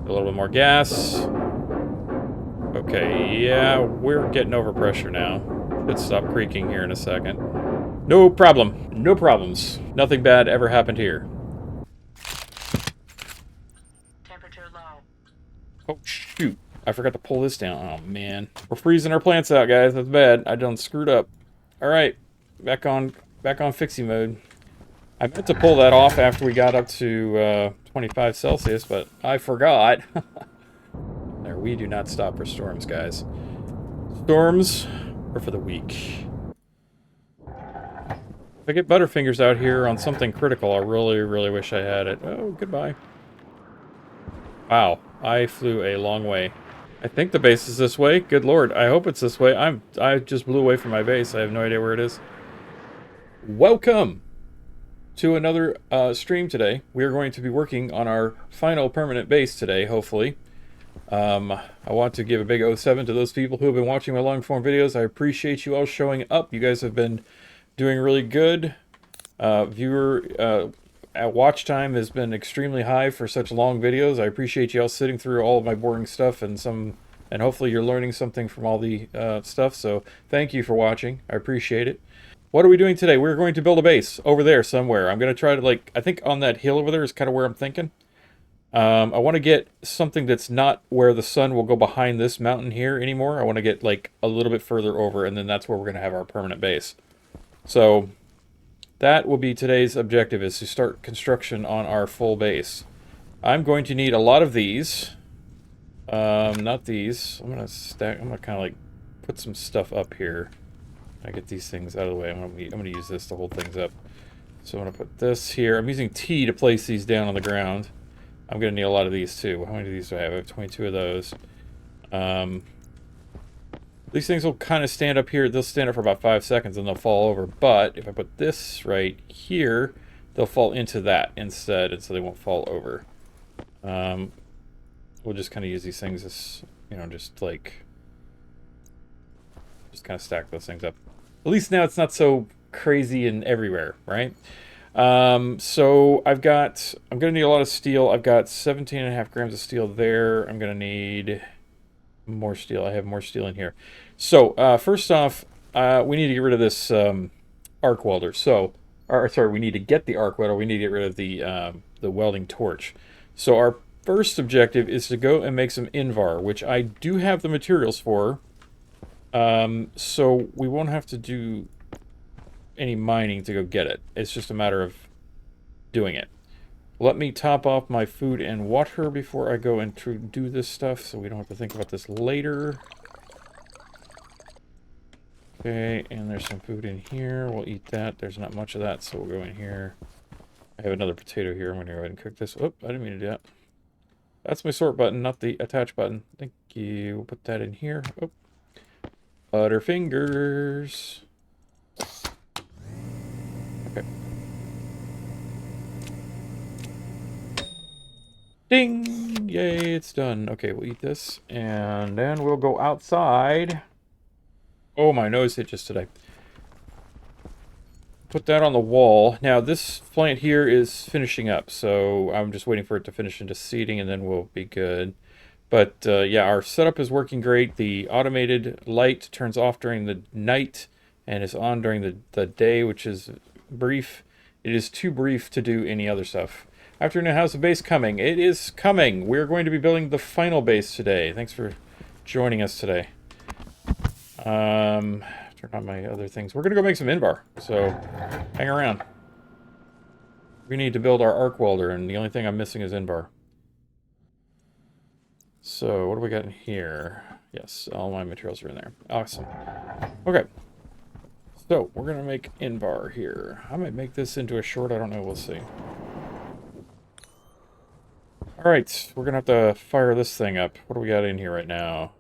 A little bit more gas. Okay, yeah, we're getting overpressure now. Should stop creaking here in a second. No problem. No problems. Nothing bad ever happened here. Temperature low. Oh, shoot. I forgot to pull this down. Oh, man. We're freezing our plants out, guys. That's bad. I done screwed up. Alright. Back on fixie mode. I meant to pull that off after we got up to 25 Celsius, but I forgot. There, we do not stop for storms, guys. Storms are for the weak. If I get butterfingers out here on something critical, I really, really wish I had it. Oh, goodbye. Wow, I flew a long way. I think the base is this way. Good lord, I hope it's this way. I just blew away from my base. I have no idea where it is. Welcome to another stream today. We are going to be working on our final permanent base today, hopefully. I want to give a big 07 to those people who have been watching my long-form videos. I appreciate you all showing up. You guys have been doing really good. Watch time has been extremely high for such long videos. I appreciate you all sitting through all of my boring stuff and hopefully you're learning something from all the stuff. So thank you for watching. I appreciate it. What are we doing today? We're going to build a base over there somewhere. I'm going to try to, I think on that hill over there is kind of where I'm thinking. I want to get something that's not where the sun will go behind this mountain here anymore. I want to get a little bit further over, and then that's where we're going to have our permanent base. So that will be today's objective, is to start construction on our full base. I'm going to need a lot of these. Not these. I'm going to kind of put some stuff up here. I get these things out of the way. I'm going to use this to hold things up. So I'm going to put this here. I'm using T to place these down on the ground. I'm going to need a lot of these too. How many of these do I have? I have 22 of those. These things will kind of stand up here. They'll stand up for about 5 seconds and they'll fall over. But if I put this right here, they'll fall into that instead, and so they won't fall over. We'll just kind of use these things as, just kind of stack those things up. At least now it's not so crazy and everywhere, right? So I'm going to need a lot of steel. I've got 17.5 grams of steel there. I'm going to need more steel. I have more steel in here. So, first off, we need to get rid of this, arc welder. Sorry, we need to get the arc welder. We need to get rid of the welding torch. So our first objective is to go and make some Invar, which I do have the materials for. So we won't have to do any mining to go get it. It's just a matter of doing it. Let me top off my food and water before I go and do this stuff, so we don't have to think about this later. Okay, and there's some food in here. We'll eat that. There's not much of that, so we'll go in here. I have another potato here. I'm going to go ahead and cook this. Oh, I didn't mean to do that. That's my sort button, not the attach button. Thank you. We'll put that in here. Oh. Butterfingers. Okay. Ding! Yay, it's done. Okay, we'll eat this, and then we'll go outside. Oh, my nose hit just today. Put that on the wall. Now, this plant here is finishing up, so I'm just waiting for it to finish into seeding, and then we'll be good. But, yeah, our setup is working great. The automated light turns off during the night and is on during the day, which is brief. It is too brief to do any other stuff. Afternoon, how's the base coming? It is coming. We're going to be building the final base today. Thanks for joining us today. Turn on my other things. We're going to go make some Invar, so hang around. We need to build our arc welder, and the only thing I'm missing is Invar. So, what do we got in here? Yes, all my materials are in there. Awesome. Okay. So, we're going to make Invar here. I might make this into a short, I don't know, we'll see. Alright, we're going to have to fire this thing up. What do we got in here right now?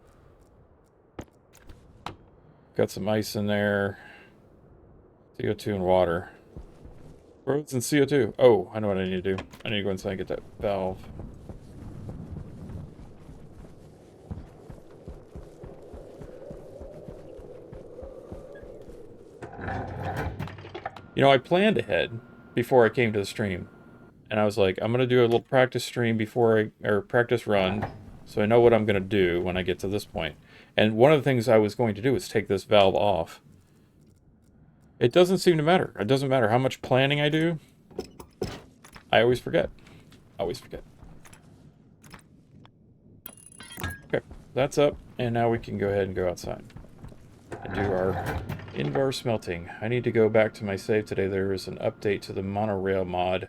Got some ice in there. CO2 and water. Roads and CO2. Oh, I know what I need to do. I need to go inside and get that valve. You know, I planned ahead before I came to the stream. and I was like, I'm gonna do a little practice stream or practice run, so I know what I'm gonna do when I get to this point. And one of the things I was going to do was take this valve off. It doesn't seem to matter. It doesn't matter how much planning I do. I always forget. Always forget. Okay, that's up, and now we can go ahead and go outside and do our Invar smelting. I need to go back to my save today. There is an update to the monorail mod.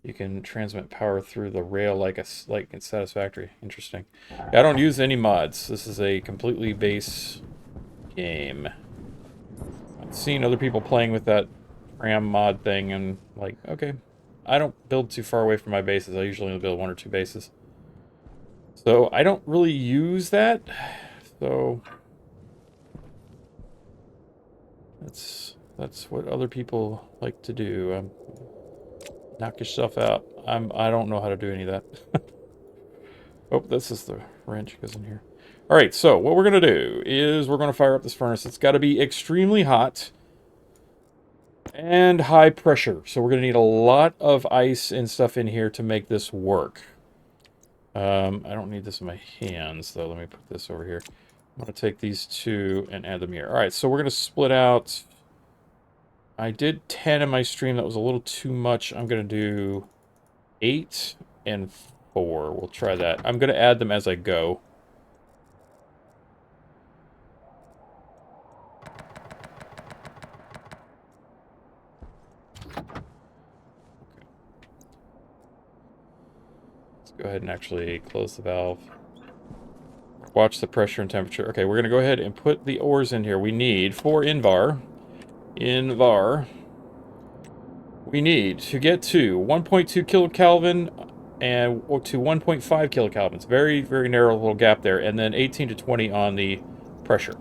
You can transmit power through the rail like it's satisfactory. Interesting. Yeah, I don't use any mods. This is a completely base game. I've seen other people playing with that RAM mod thing, and like, okay, I don't build too far away from my bases. I usually only build 1 or 2 bases. So I don't really use that. So that's what other people like to do. Knock yourself out. I don't know how to do any of that. Oh, this is the wrench goes in here. All right, so what we're gonna do is we're gonna fire up this furnace. It's got to be extremely hot and high pressure. So we're gonna need a lot of ice and stuff in here to make this work. I don't need this in my hands though. Let me put this over here. I'm gonna take these 2 and add them here. All right, so we're gonna split out. I did 10 in my stream. That was a little too much. I'm going to do 8 and 4. We'll try that. I'm going to add them as I go. Let's go ahead and actually close the valve. Watch the pressure and temperature. Okay, we're going to go ahead and put the ores in here. We need, for Invar, we need to get to 1.2 kilokelvin and to 1.5 kilokelvins. Very, very narrow little gap there. And then 18 to 20 on the pressure.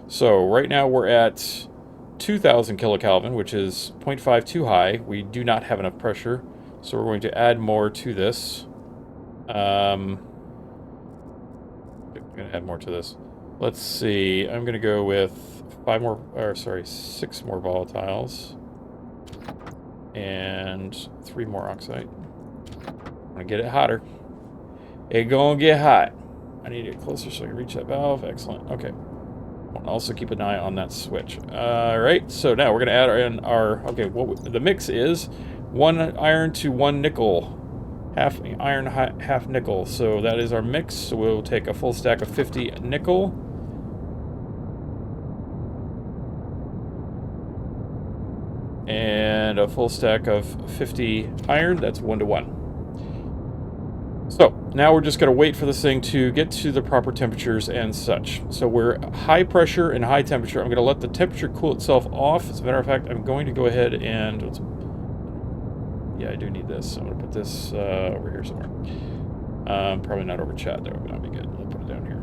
So right now we're at 2,000 kilokelvin, which is 0.5 too high. We do not have enough pressure. So we're going to add more to this. I'm going to add more to this. Let's see. I'm going to go with 6 more volatiles. And 3 more oxide. I'm gonna get it hotter. It's gonna get hot. I need to get closer so I can reach that valve. Excellent. Okay. I'll also keep an eye on that switch. Alright, so now we're gonna add in our... Okay, the mix is 1 iron to 1 nickel. Half iron, half nickel. So that is our mix. So we'll take a full stack of 50 nickel. And a full stack of 50 iron. That's 1 to 1. So now we're just going to wait for this thing to get to the proper temperatures and such. So we're high pressure and high temperature. I'm going to let the temperature cool itself off. As a matter of fact, I'm going to go ahead and... Yeah, I do need this. So I'm going to put this over here somewhere. Probably not over chat. That would not be good. I'll put it down here.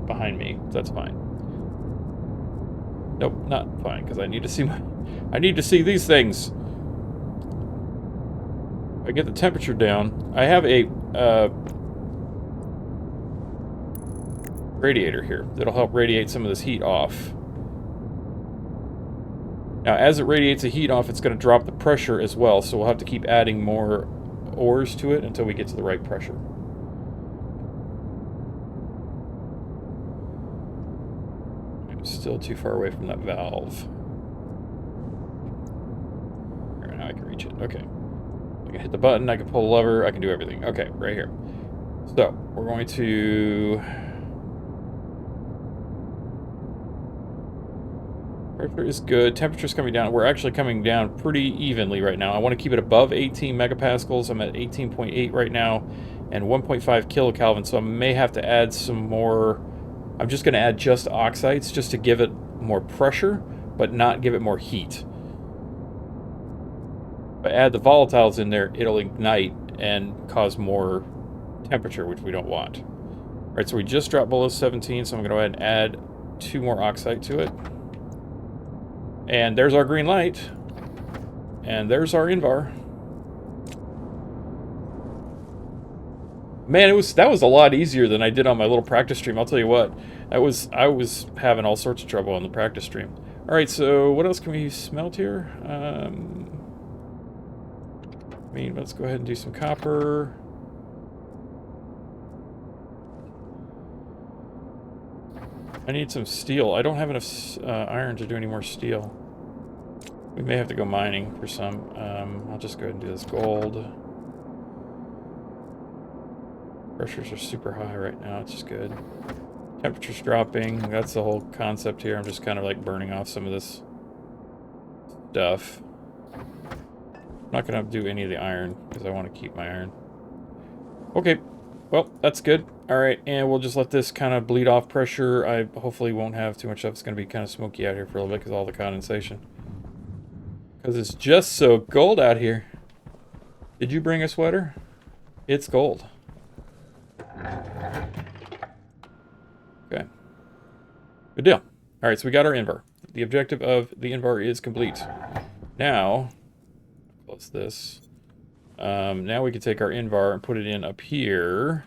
Behind me. That's fine. Nope, not fine, because I need to see I need to see these things. If I get the temperature down, I have a radiator here that'll help radiate some of this heat off. Now, as it radiates the heat off, it's going to drop the pressure as well, so we'll have to keep adding more ores to it until we get to the right pressure. Still too far away from that valve. Now I can reach it. Okay. I can hit the button, I can pull the lever, I can do everything. Okay, right here. So, we're going to... Pressure is good. Temperature's coming down. We're actually coming down pretty evenly right now. I want to keep it above 18 megapascals. I'm at 18.8 right now. And 1.5 kilokelvin, so I may have to add some more... I'm just going to add just oxides just to give it more pressure, but not give it more heat. If I add the volatiles in there, it'll ignite and cause more temperature, which we don't want. All right, so we just dropped below 17, so I'm going to go ahead and add 2 more oxide to it. And there's our green light. And there's our Invar. Man, that was a lot easier than I did on my little practice stream. I'll tell you what, I was having all sorts of trouble on the practice stream. All right, so what else can we smelt here? I mean, let's go ahead and do some copper. I need some steel. I don't have enough iron to do any more steel. We may have to go mining for some. I'll just go ahead and do this gold. Pressures are super high right now, which is good. Temperature's dropping. That's the whole concept here. I'm just kind of like burning off some of this stuff. I'm not going to do any of the iron because I want to keep my iron. Okay, well, that's good. All right, and we'll just let this kind of bleed off pressure. I hopefully won't have too much stuff. It's going to be kind of smoky out here for a little bit because of all the condensation. Because it's just so cold out here. Did you bring a sweater? It's cold. Okay. Good deal. All right, so we got our Invar. The objective of the Invar is complete. Now, close this. Now we can take our Invar and put it in up here,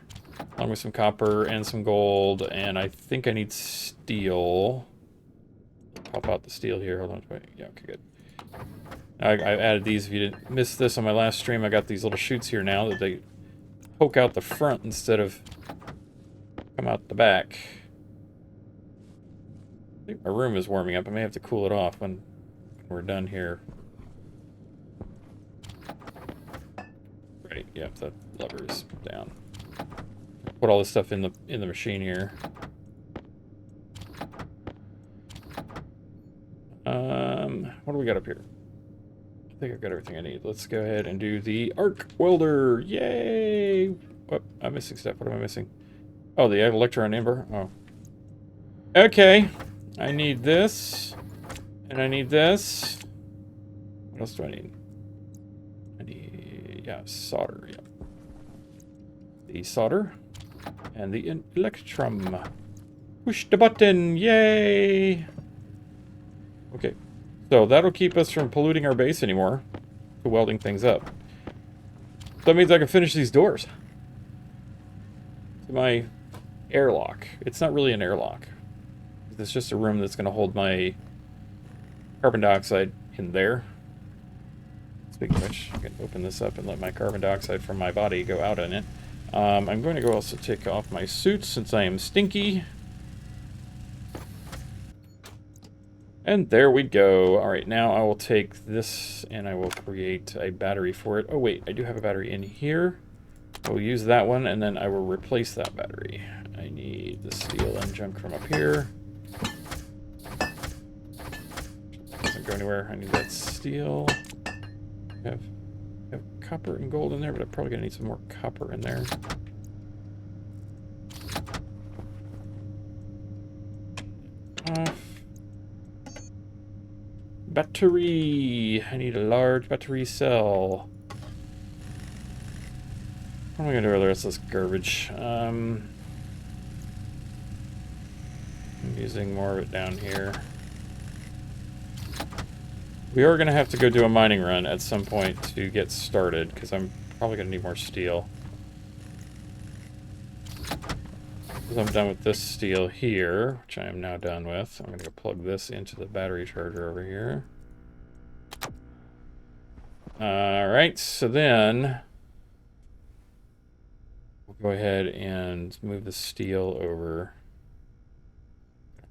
along with some copper and some gold, and I think I need steel. Pop out the steel here. Hold on. Wait. Yeah, okay, good. I added these. If you didn't miss this on my last stream, I got these little chutes here now that they poke out the front instead of come out the back. I think my room is warming up. I may have to cool it off when we're done here. Right, yep, that lever is down. Put all this stuff in the machine here. What do we got up here? I think I've got everything I need. Let's go ahead and do the arc welder. Yay! What? I'm missing stuff. What am I missing? Oh, the electron Invar. Oh. Okay. I need this. And I need this. What else do I need? I need, yeah, solder. Yeah. The solder. And the electrum. Push the button. Yay! Okay. So that'll keep us from polluting our base anymore. To welding things up. So that means I can finish these doors. To my airlock. It's not really an airlock. It's just a room that's going to hold my carbon dioxide in there. Speaking of which, I can open this up and let my carbon dioxide from my body go out in it. I'm going to go also take off my suit since I am stinky. And there we go. All right, now I will take this and I will create a battery for it. Oh wait, I do have a battery in here. I will use that one and then I will replace that battery. I need the steel and junk from up here. Doesn't go anywhere. I need that steel. I have copper and gold in there, but I'm probably gonna need some more copper in there. Off. Battery. I need a large battery cell. What am I gonna do with the rest of this garbage? I'm using more of it down here. We are going to have to go do a mining run at some point to get started, because I'm probably going to need more steel. Because I'm done with this steel here, which I am now done with. I'm going to go plug this into the battery charger over here. Alright, so then we'll go ahead and move the steel over.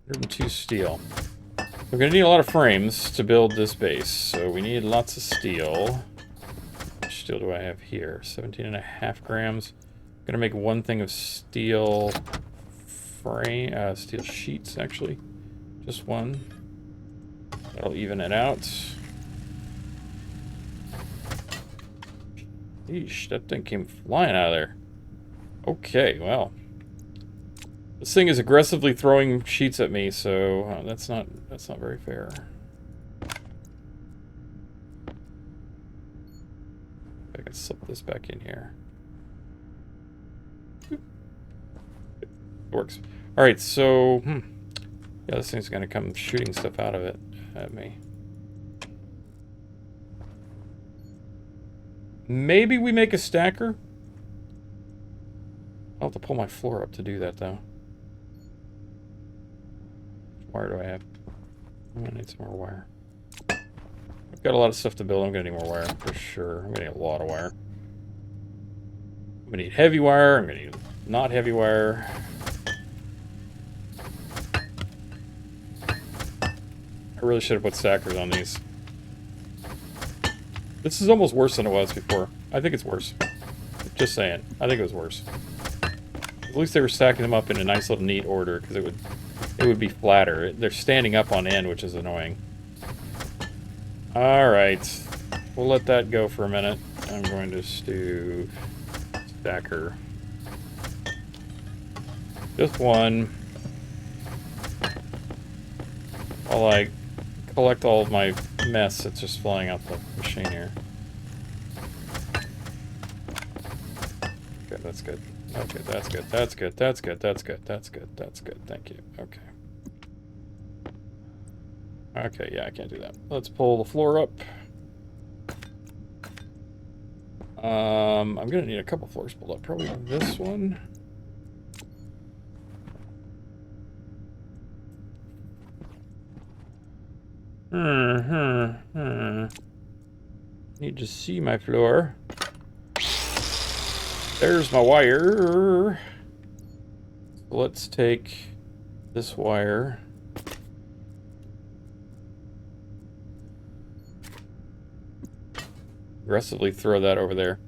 102 steel. We're going to need a lot of frames to build this base, so we need lots of steel. How much steel do I have here? 17.5 grams. I'm going to make one thing of steel frame, steel sheets, actually. Just one. That'll even it out. Eesh, that thing came flying out of there. Okay, well. This thing is aggressively throwing sheets at me, so that's not very fair. I can slip this back in here. It works. All right, so yeah, this thing's gonna come shooting stuff out of it at me. Maybe we make a stacker. I'll have to pull my floor up to do that, though. Which wire do I have? I need some more wire. I've got a lot of stuff to build. I'm going to need more wire, for sure. I'm going to need a lot of wire. I'm going to need heavy wire. I'm going to need not heavy wire. I really should have put stackers on these. This is almost worse than it was before. I think it's worse. Just saying. I think it was worse. At least they were stacking them up in a nice little neat order, because it would be flatter. They're standing up on end, which is annoying. Alright. We'll let that go for a minute. I'm going to do stacker. Just one. While I collect all of my mess that's just flying out the machine here. Okay, that's good. Okay, that's good. That's good. That's good. That's good. That's good. That's good. Thank you. Okay. Okay, yeah, I can't do that. Let's pull the floor up. I'm gonna need a couple floors pulled up. Probably this one. Need to see my floor. There's my wire. Let's take this wire. Aggressively throw that over there.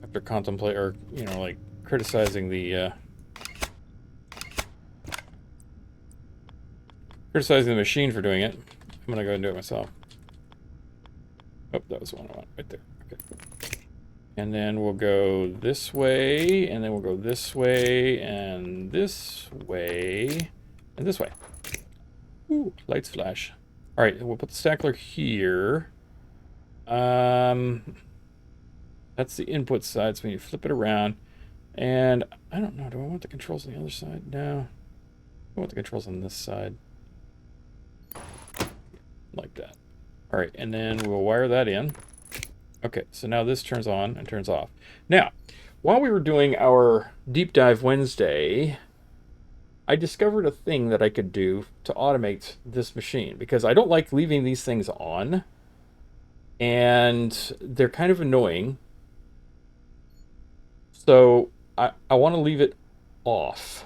After contemplate, or, you know, like, criticizing the, machine for doing it. I'm gonna go and do it myself. Oh, that was the one I want, right there. Okay. And then we'll go this way, and then we'll go this way, and this way, and this way. Ooh, lights flash. Alright, we'll put the stackler here. That's the input side, so when you flip it around, and I don't know, do I want the controls on the other side? No. I want the controls on this side. Like that. Alright, and then we'll wire that in. Okay, so now this turns on and turns off. Now, while we were doing our Deep Dive Wednesday, I discovered a thing that I could do to automate this machine, because I don't like leaving these things on, and they're kind of annoying. So I want to leave it off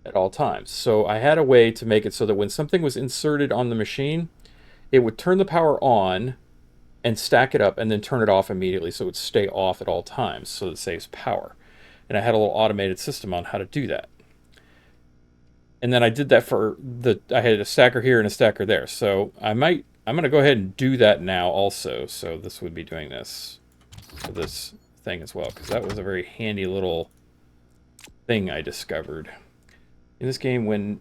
at all times. So I had a way to make it so that when something was inserted on the machine, it would turn the power on and stack it up and then turn it off immediately, so it would stay off at all times, so it saves power. And I had a little automated system on how to do that. And then I did that for I had a stacker here and a stacker there. So I'm going to go ahead and do that now also. So this would be doing this for this thing as well, because that was a very handy little thing I discovered. In this game, when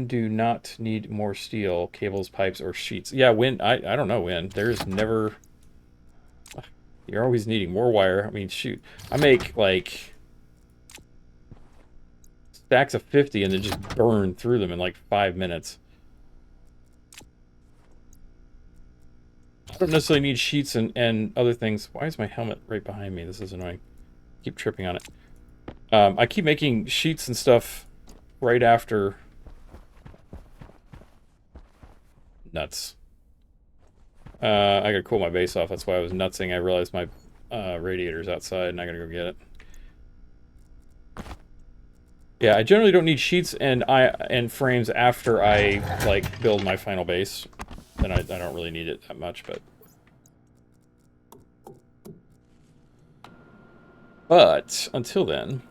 do not need more steel, cables, pipes, or sheets. Yeah, when, I don't know when. There's never, you're always needing more wire. I mean, shoot, I make like stacks of 50 and then just burn through them in like 5 minutes. I don't necessarily need sheets and other things. Why is my helmet right behind me? This is annoying. I keep tripping on it. I keep making sheets and stuff right after. Nuts. I gotta cool my base off. That's why I was nutsing. I realized my radiator's outside and I gotta go get it. Yeah, I generally don't need sheets and frames after I like build my final base. Then I don't really need it that much, but until then,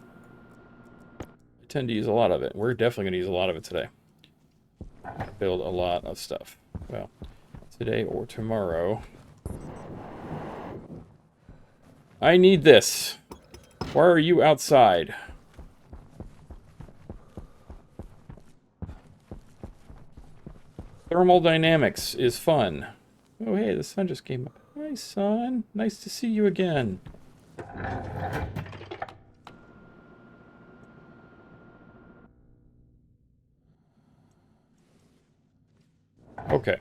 I tend to use a lot of it. We're definitely gonna use a lot of it today. Build a lot of stuff. Well, today or tomorrow. I need this. Why are you outside? Thermal dynamics is fun. Oh, hey, the sun just came up. Hi, son. Nice to see you again. Okay.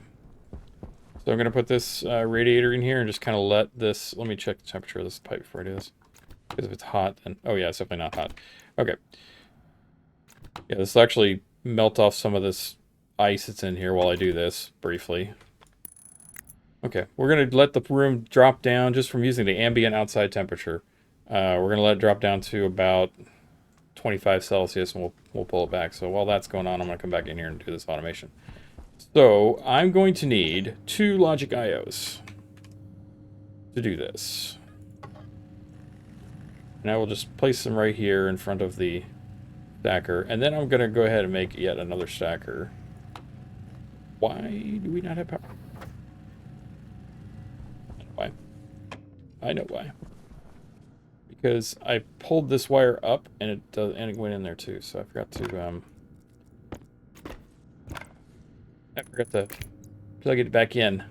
So I'm going to put this radiator in here and just kind of let this... Let me check the temperature of this pipe before I do this. Because if it's hot, then... Oh, yeah, it's definitely not hot. Okay. Yeah, this will actually melt off some of this ice that's in here while I do this briefly. Okay, we're going to let the room drop down just from using the ambient outside temperature. We're going to let it drop down to about 25 Celsius, and we'll pull it back. So while that's going on, I'm going to come back in here and do this automation. So I'm going to need 2 logic IOs to do this. And I will just place them right here in front of the stacker. And then I'm going to go ahead and make yet another stacker. Why do we not have power? Why? I know why. Because I pulled this wire up and it went in there too. So I forgot to plug it back in.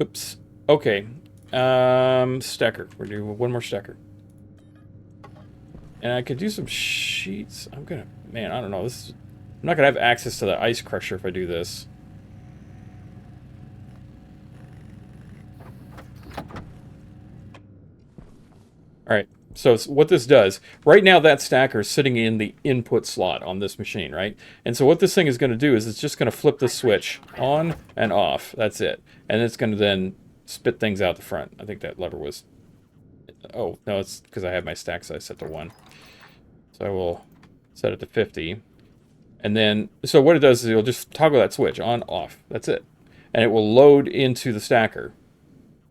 Oops. Okay. Stacker. We're doing one more stacker. And I could do some sheets. Man, I don't know. I'm not gonna have access to the ice crusher if I do this. All right. So what this does, right now that stacker is sitting in the input slot on this machine, right? And so what this thing is going to do is it's just going to flip the switch on and off. That's it. And it's going to then spit things out the front. I think that lever was... Oh, no, it's because I have my stack size set to 1. So I will set it to 50. And then, so what it does is it'll just toggle that switch on, off. That's it. And it will load into the stacker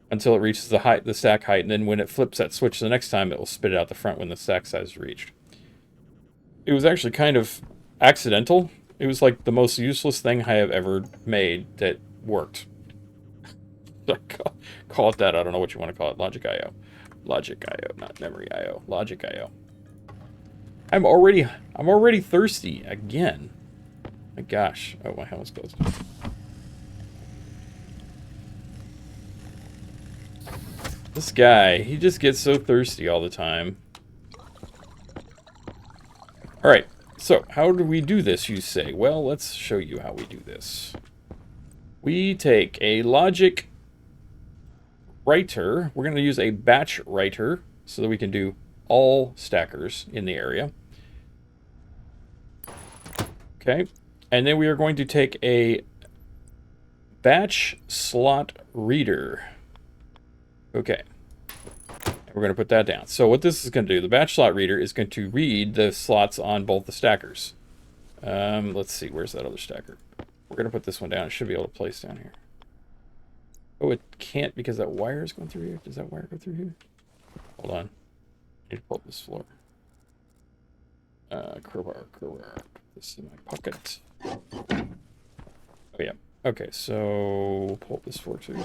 until it reaches the stack height, and then when it flips that switch the next time, it will spit it out the front when the stack size is reached. It was actually kind of accidental. It was like the most useless thing I have ever made that worked. Call it that. I don't know what you want to call it. Logic IO. Logic IO, not memory IO. Logic IO. I'm already thirsty again. My gosh. Oh, my helmet's closed. This guy, he just gets so thirsty all the time. Alright, so how do we do this, you say? Well, let's show you how we do this. We take a logic writer. We're going to use a batch writer so that we can do all stackers in the area. Okay, and then we are going to take a batch slot reader. Okay, and we're going to put that down. So what this is going to do, the batch slot reader is going to read the slots on both the stackers. Let's see, where's that other stacker? We're going to put this one down. It should be able to place down here. Oh, it can't because that wire is going through here. Does that wire go through here? Hold on. I need to pull up this floor. Crowbar. This is in my pocket. Oh, yeah. Okay, so we'll pull up this floor too.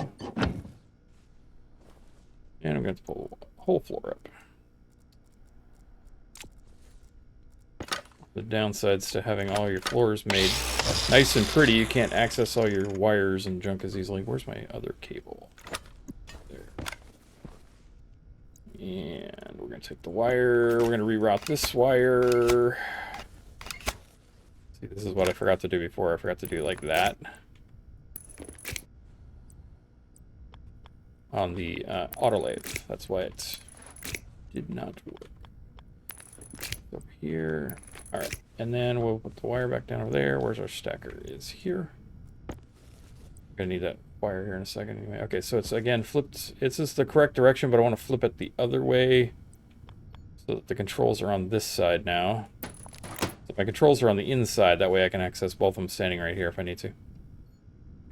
And I'm going to pull the whole floor up. The downsides to having all your floors made nice and pretty, you can't access all your wires and junk as easily. Where's my other cable? There. And we're going to take the wire. We're going to reroute this wire. See, this is what I forgot to do before. I forgot to do it like that. On the auto lathe. That's why it did not work. Over here. Alright, and then we'll put the wire back down over there. Where's our stacker? Is here. I'm gonna need that wire here in a second anyway. Okay, so it's again flipped. It's just the correct direction, but I want to flip it the other way so that the controls are on this side now. So my controls are on the inside. That way I can access both of them standing right here if I need to.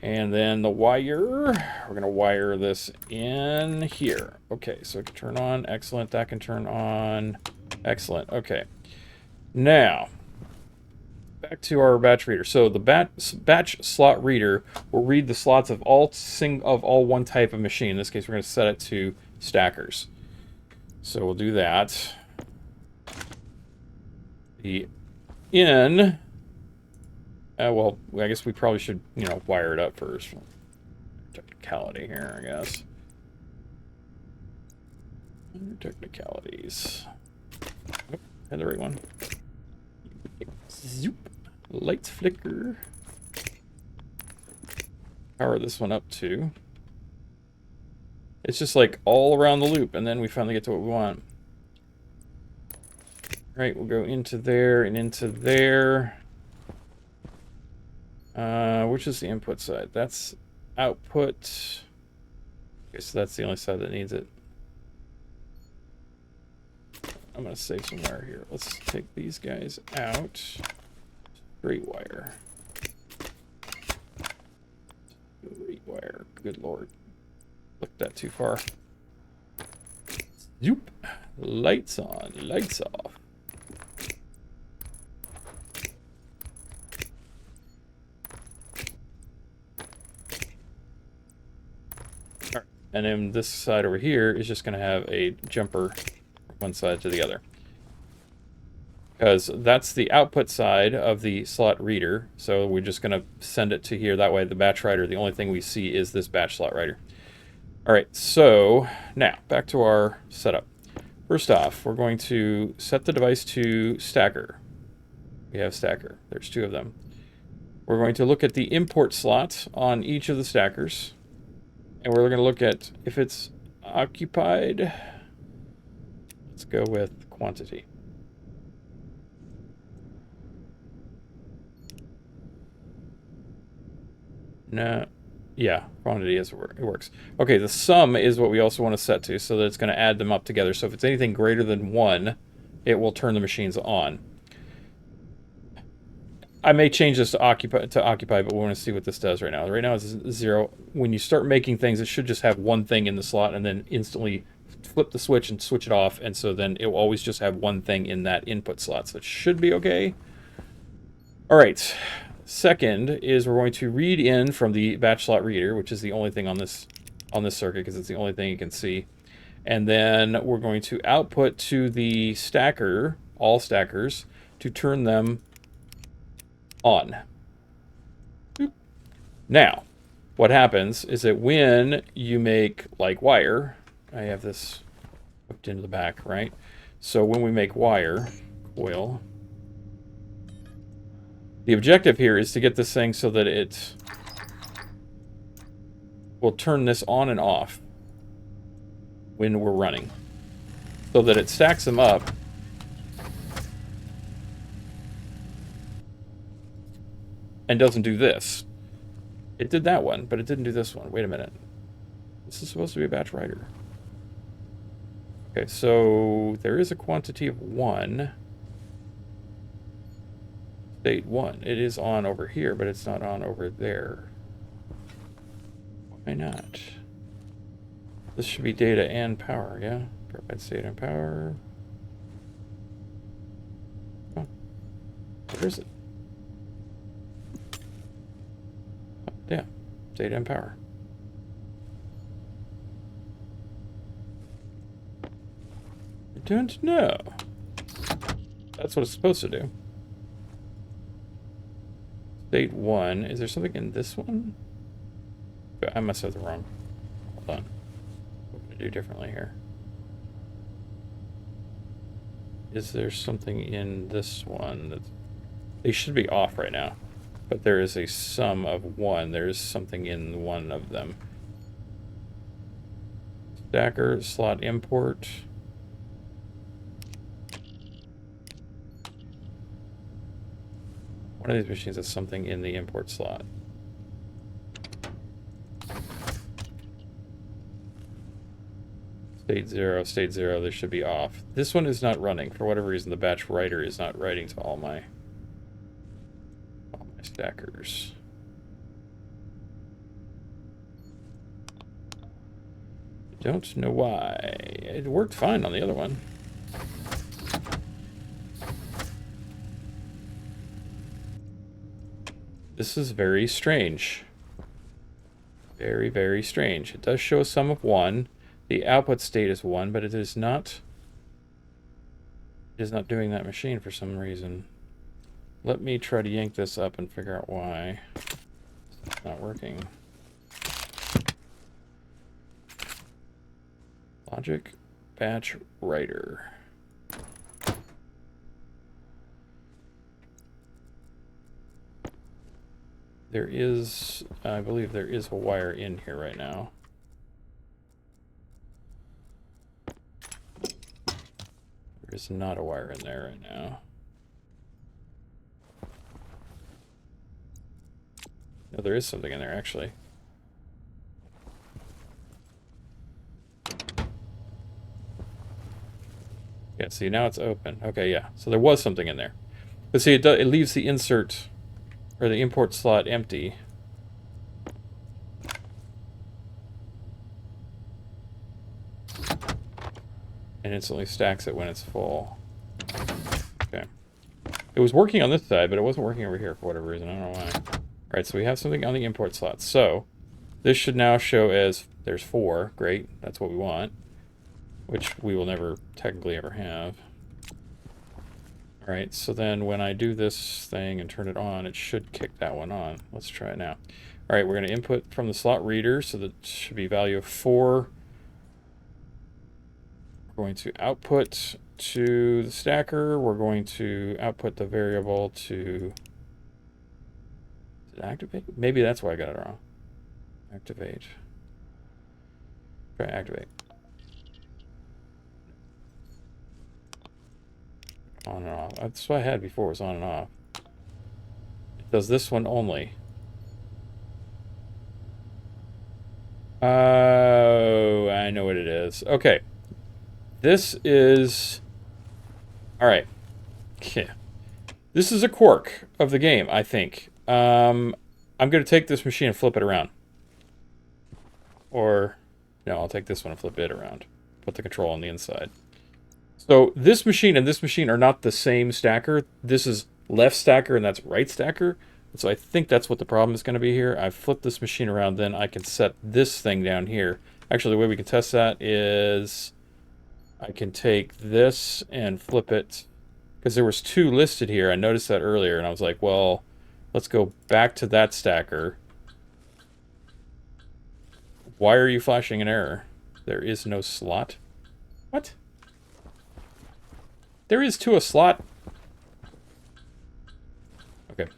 And then the wire, we're going to wire this in here. Okay, so it can turn on. Excellent. That can turn on. Excellent. Okay. Now, back to our batch reader. So the batch slot reader will read the slots of all one type of machine. In this case, we're going to set it to stackers. So we'll do that. The in... well, I guess we probably should, wire it up first. Technicality here, I guess. Technicalities. Oh, had the right one. Zoop. Lights flicker. Power this one up too. It's just like all around the loop, and then we finally get to what we want. Right, we'll go into there and into there. Which is the input side? That's output. Okay, so that's the only side that needs it. I'm going to save some wire here. Let's take these guys out. Straight wire. Straight wire. Good lord. Looked that too far. Zoop. Lights on, lights off. All right. And then this side over here is just going to have a jumper from one side to the other. Because that's the output side of the slot reader. So we're just going to send it to here. That way the batch writer, the only thing we see is this batch slot writer. All right, so now back to our setup. First off, we're going to set the device to stacker. We have stacker. There's 2 of them. We're going to look at the import slot on each of the stackers. And we're going to look at if it's occupied. Let's go with quantity. No. Yeah, quantity is it works. Okay, the sum is what we also want to set to, so that it's going to add them up together. So if it's anything greater than 1, it will turn the machines on. I may change this to occupy, but we want to see what this does right now. Right now it's 0. When you start making things, it should just have one thing in the slot and then instantly flip the switch and switch it off, and so then it will always just have one thing in that input slot. So it should be okay. All right. Second is we're going to read in from the batch slot reader, which is the only thing on this circuit because it's the only thing you can see. And then we're going to output to the stacker, all stackers, to turn them on. Boop. Now, what happens is that when you make like wire, I have this hooked into the back, right? So when we make wire, coil, the objective here is to get this thing so that it will turn this on and off when we're running, so that it stacks them up and doesn't do this. It did that one, but it didn't do this one. Wait a minute. This is supposed to be a batch writer. Okay, so there is a quantity of 1. State 1. It is on over here, but it's not on over there. Why not? This should be data and power, yeah? Provides data and power. Oh. Where is it? Oh, yeah. Data and power. I don't know. That's what it's supposed to do. State 1. Is there something in this one? I must have the wrong. Hold on. What can I do differently here? Is there something in this one that they should be off right now? But there is a sum of 1. There is something in one of them. Stacker, slot import. One of these machines has something in the import slot. State 0, state 0, they should be off. This one is not running. For whatever reason, the batch writer is not writing to all my stackers. Don't know why. It worked fine on the other one. This is very strange. Very, very strange. It does show a sum of 1. The output state is 1, but it is not doing that machine for some reason. Let me try to yank this up and figure out why it's not working. Logic batch writer. There is, I believe there is a wire in here right now. There is not a wire in there right now. there is something in there, actually. Yeah, see, now it's open. Okay, yeah. So there was something in there. But see, it leaves the insert, or the import slot empty. And instantly stacks it when it's full. Okay. It was working on this side, but it wasn't working over here for whatever reason. I don't know why. Alright, so we have something on the import slot. So, this should now show as, there's 4. Great, that's what we want. Which we will never technically ever have. Alright, so then when I do this thing and turn it on, it should kick that one on. Let's try it now. Alright, we're going to input from the slot reader, so that should be value of 4. We're going to output to the stacker. We're going to output the variable to... Did it activate? Maybe that's why I got it wrong. Activate. Try activate. On and off. That's what I had before, was on and off. It does this one only. Oh, I know what it is. Okay. This is... Alright. Yeah. This is a quirk of the game, I think. I'm going to take this machine and flip it around. Or... No, I'll take this one and flip it around. Put the control on the inside. So this machine and this machine are not the same stacker. This is left stacker and that's right stacker. So I think that's what the problem is going to be here. I flip this machine around, then I can set this thing down here. Actually, the way we can test that is I can take this and flip it, because there was 2 listed here. I noticed that earlier, and I was like, well, let's go back to that stacker. Why are you flashing an error? There is no slot. What? There is to a slot. Okay.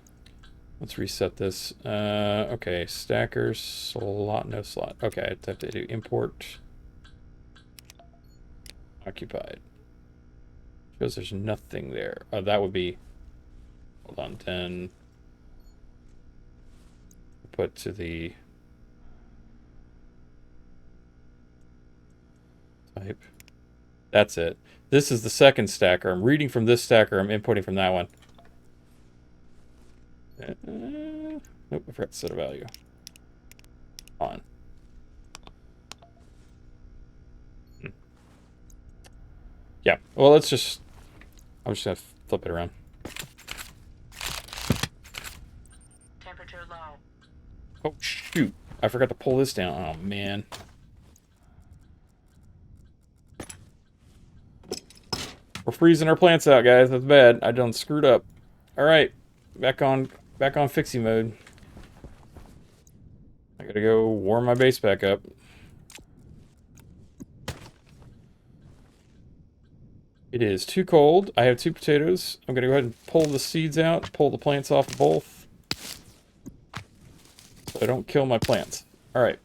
Let's reset this. Okay, stacker, slot, no slot. Okay, I have to do import. Occupied. Shows there's nothing there. Oh, that would be... Hold on, 10. Put to the... Type. That's it. This is the second stacker. I'm reading from this stacker. I'm inputting from that one. Nope, I forgot to set a value. On. Yeah, well, let's just... I'm just going to flip it around. Temperature low. Oh, shoot. I forgot to pull this down. Oh, man. We're freezing our plants out, guys. That's bad. I done screwed up. All right, back on fixie mode. I gotta go warm my base back up. It is too cold. I have 2 potatoes. I'm gonna go ahead and pull the seeds out, pull the plants off of both, so I don't kill my plants. All right.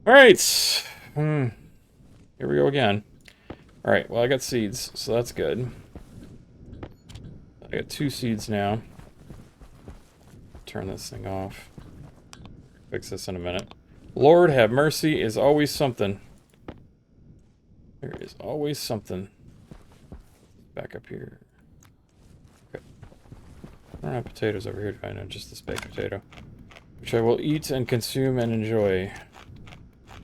All right. Here we go again. Alright, well I got seeds, so that's good. I got 2 seeds now. Turn this thing off. Fix this in a minute. Lord have mercy is always something. There is always something. Back up here. Okay. I don't have potatoes over here, do I know? Just this baked potato. Which I will eat and consume and enjoy.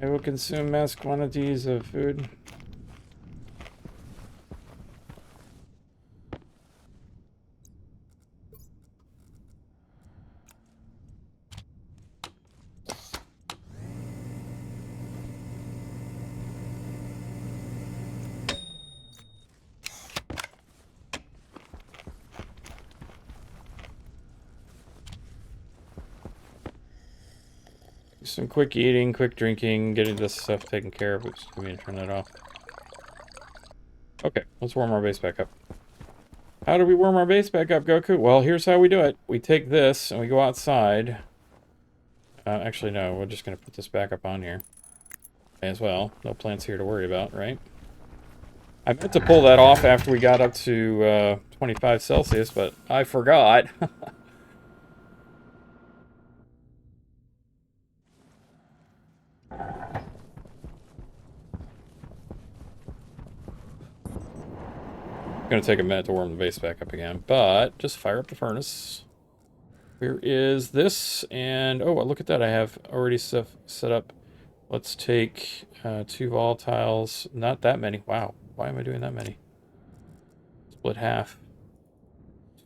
I will consume mass quantities of food. Some quick eating, quick drinking, getting this stuff taken care of. Oops, let me turn that off. Okay, let's warm our base back up. How do we warm our base back up, Goku? Well, here's how we do it. We take this and we go outside. Actually, no, we're just going to put this back up on here as well. No plants here to worry about, right? I meant to pull that off after we got up to 25 Celsius, but I forgot. Gonna take a minute to warm the base back up again, but just fire up the furnace. Where is this? And oh, look at that! I have already stuff set up. Let's take 2 volatiles. Not that many. Wow, why am I doing that many? Split half.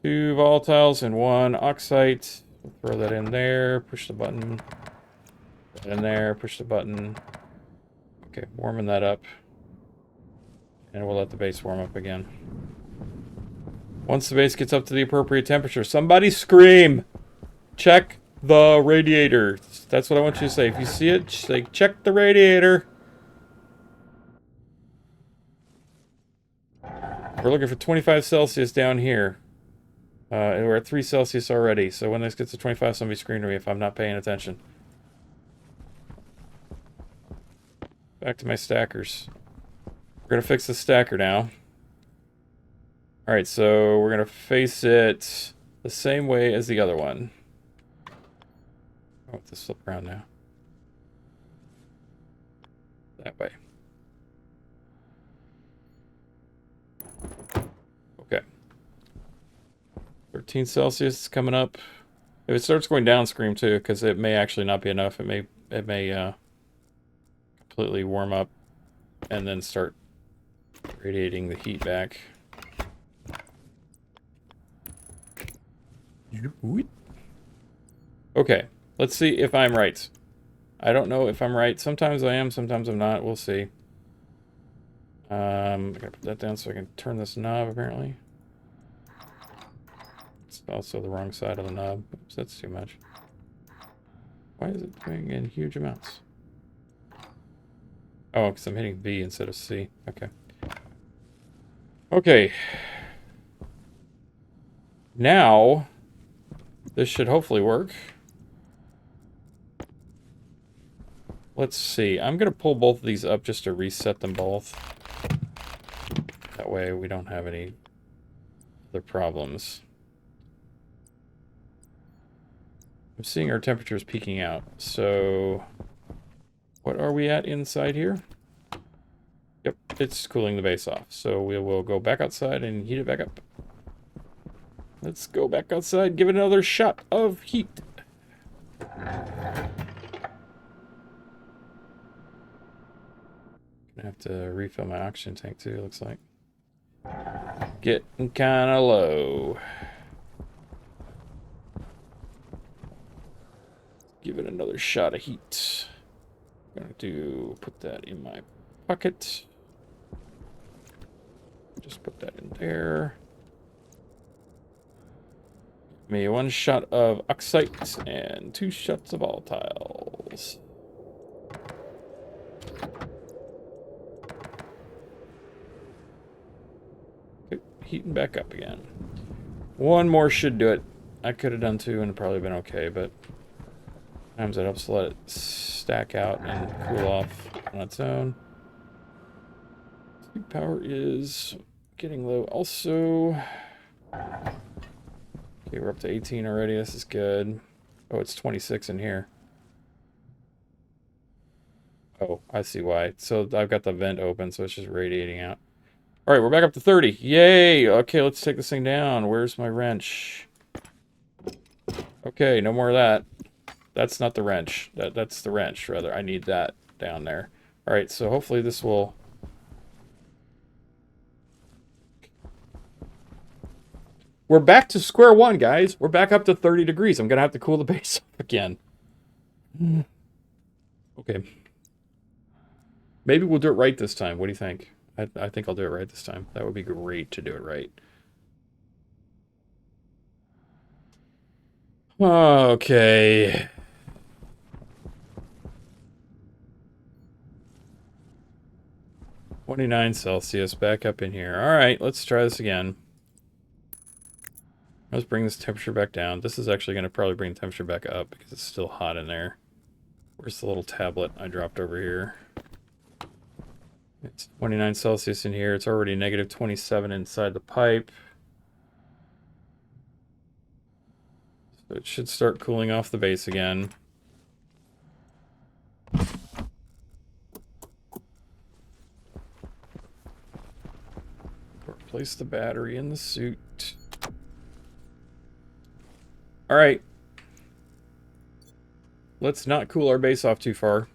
2 volatiles and 1 oxite. We'll throw that in there. Push the button. Put that in there. Push the button. Okay, warming that up. And we'll let the base warm up again. Once the base gets up to the appropriate temperature, somebody scream! Check the radiator. That's what I want you to say. If you see it, say, check the radiator. We're looking for 25 Celsius down here. And we're at 3 Celsius already. So when this gets to 25, somebody scream to me if I'm not paying attention. Back to my stackers. We're going to fix the stacker now. Alright, so we're going to face it the same way as the other one. Oh, this flip around now. That way. Okay. 13 Celsius is coming up. If it starts going down, scream too, because it may actually not be enough. It may completely warm up and then start radiating the heat back. Okay, let's see if I'm right. I don't know if I'm right. Sometimes I am, sometimes I'm not. We'll see. I gotta put that down so I can turn this knob, apparently. It's also the wrong side of the knob. Oops, that's too much. Why is it doing in huge amounts? Oh, because I'm hitting B instead of C. Okay. Okay. Now, this should hopefully work. Let's see. I'm going to pull both of these up just to reset them both. That way we don't have any other problems. I'm seeing our temperatures peaking out. So, what are we at inside here? Yep, it's cooling the base off. So we will go back outside and heat it back up. Let's go back outside, give it another shot of heat. Gonna have to refill my oxygen tank too, it looks like. Getting kind of low. Give it another shot of heat. I'm gonna put that in my pocket. Just put that in there. Give me 1 shot of oxite and 2 shots of volatiles. Okay, heating back up again. 1 more should do it. I could have done 2 and it'd probably been okay, but sometimes it helps to let it stack out and cool off on its own. Sleep power is getting low also. Okay, we're up to 18 already. This is good. Oh, it's 26 in here. Oh, I see why. So I've got the vent open, so it's just radiating out. All right, we're back up to 30. Yay! Okay, let's take this thing down. Where's my wrench? Okay, no more of that. That's not the wrench. That's the wrench, rather. I need that down there. All right, so hopefully this will... We're back to square one, guys. We're back up to 30 degrees. I'm going to have to cool the base up again. Okay. Maybe we'll do it right this time. What do you think? I think I'll do it right this time. That would be great to do it right. Okay. -29 Celsius, back up in here. All right, let's try this again. Let's bring this temperature back down. This is actually going to probably bring the temperature back up because it's still hot in there. Where's the little tablet I dropped over here? It's 29 Celsius in here. It's already -27 inside the pipe. So it should start cooling off the base again. Place the battery in the suit. Alright. Let's not cool our base off too far.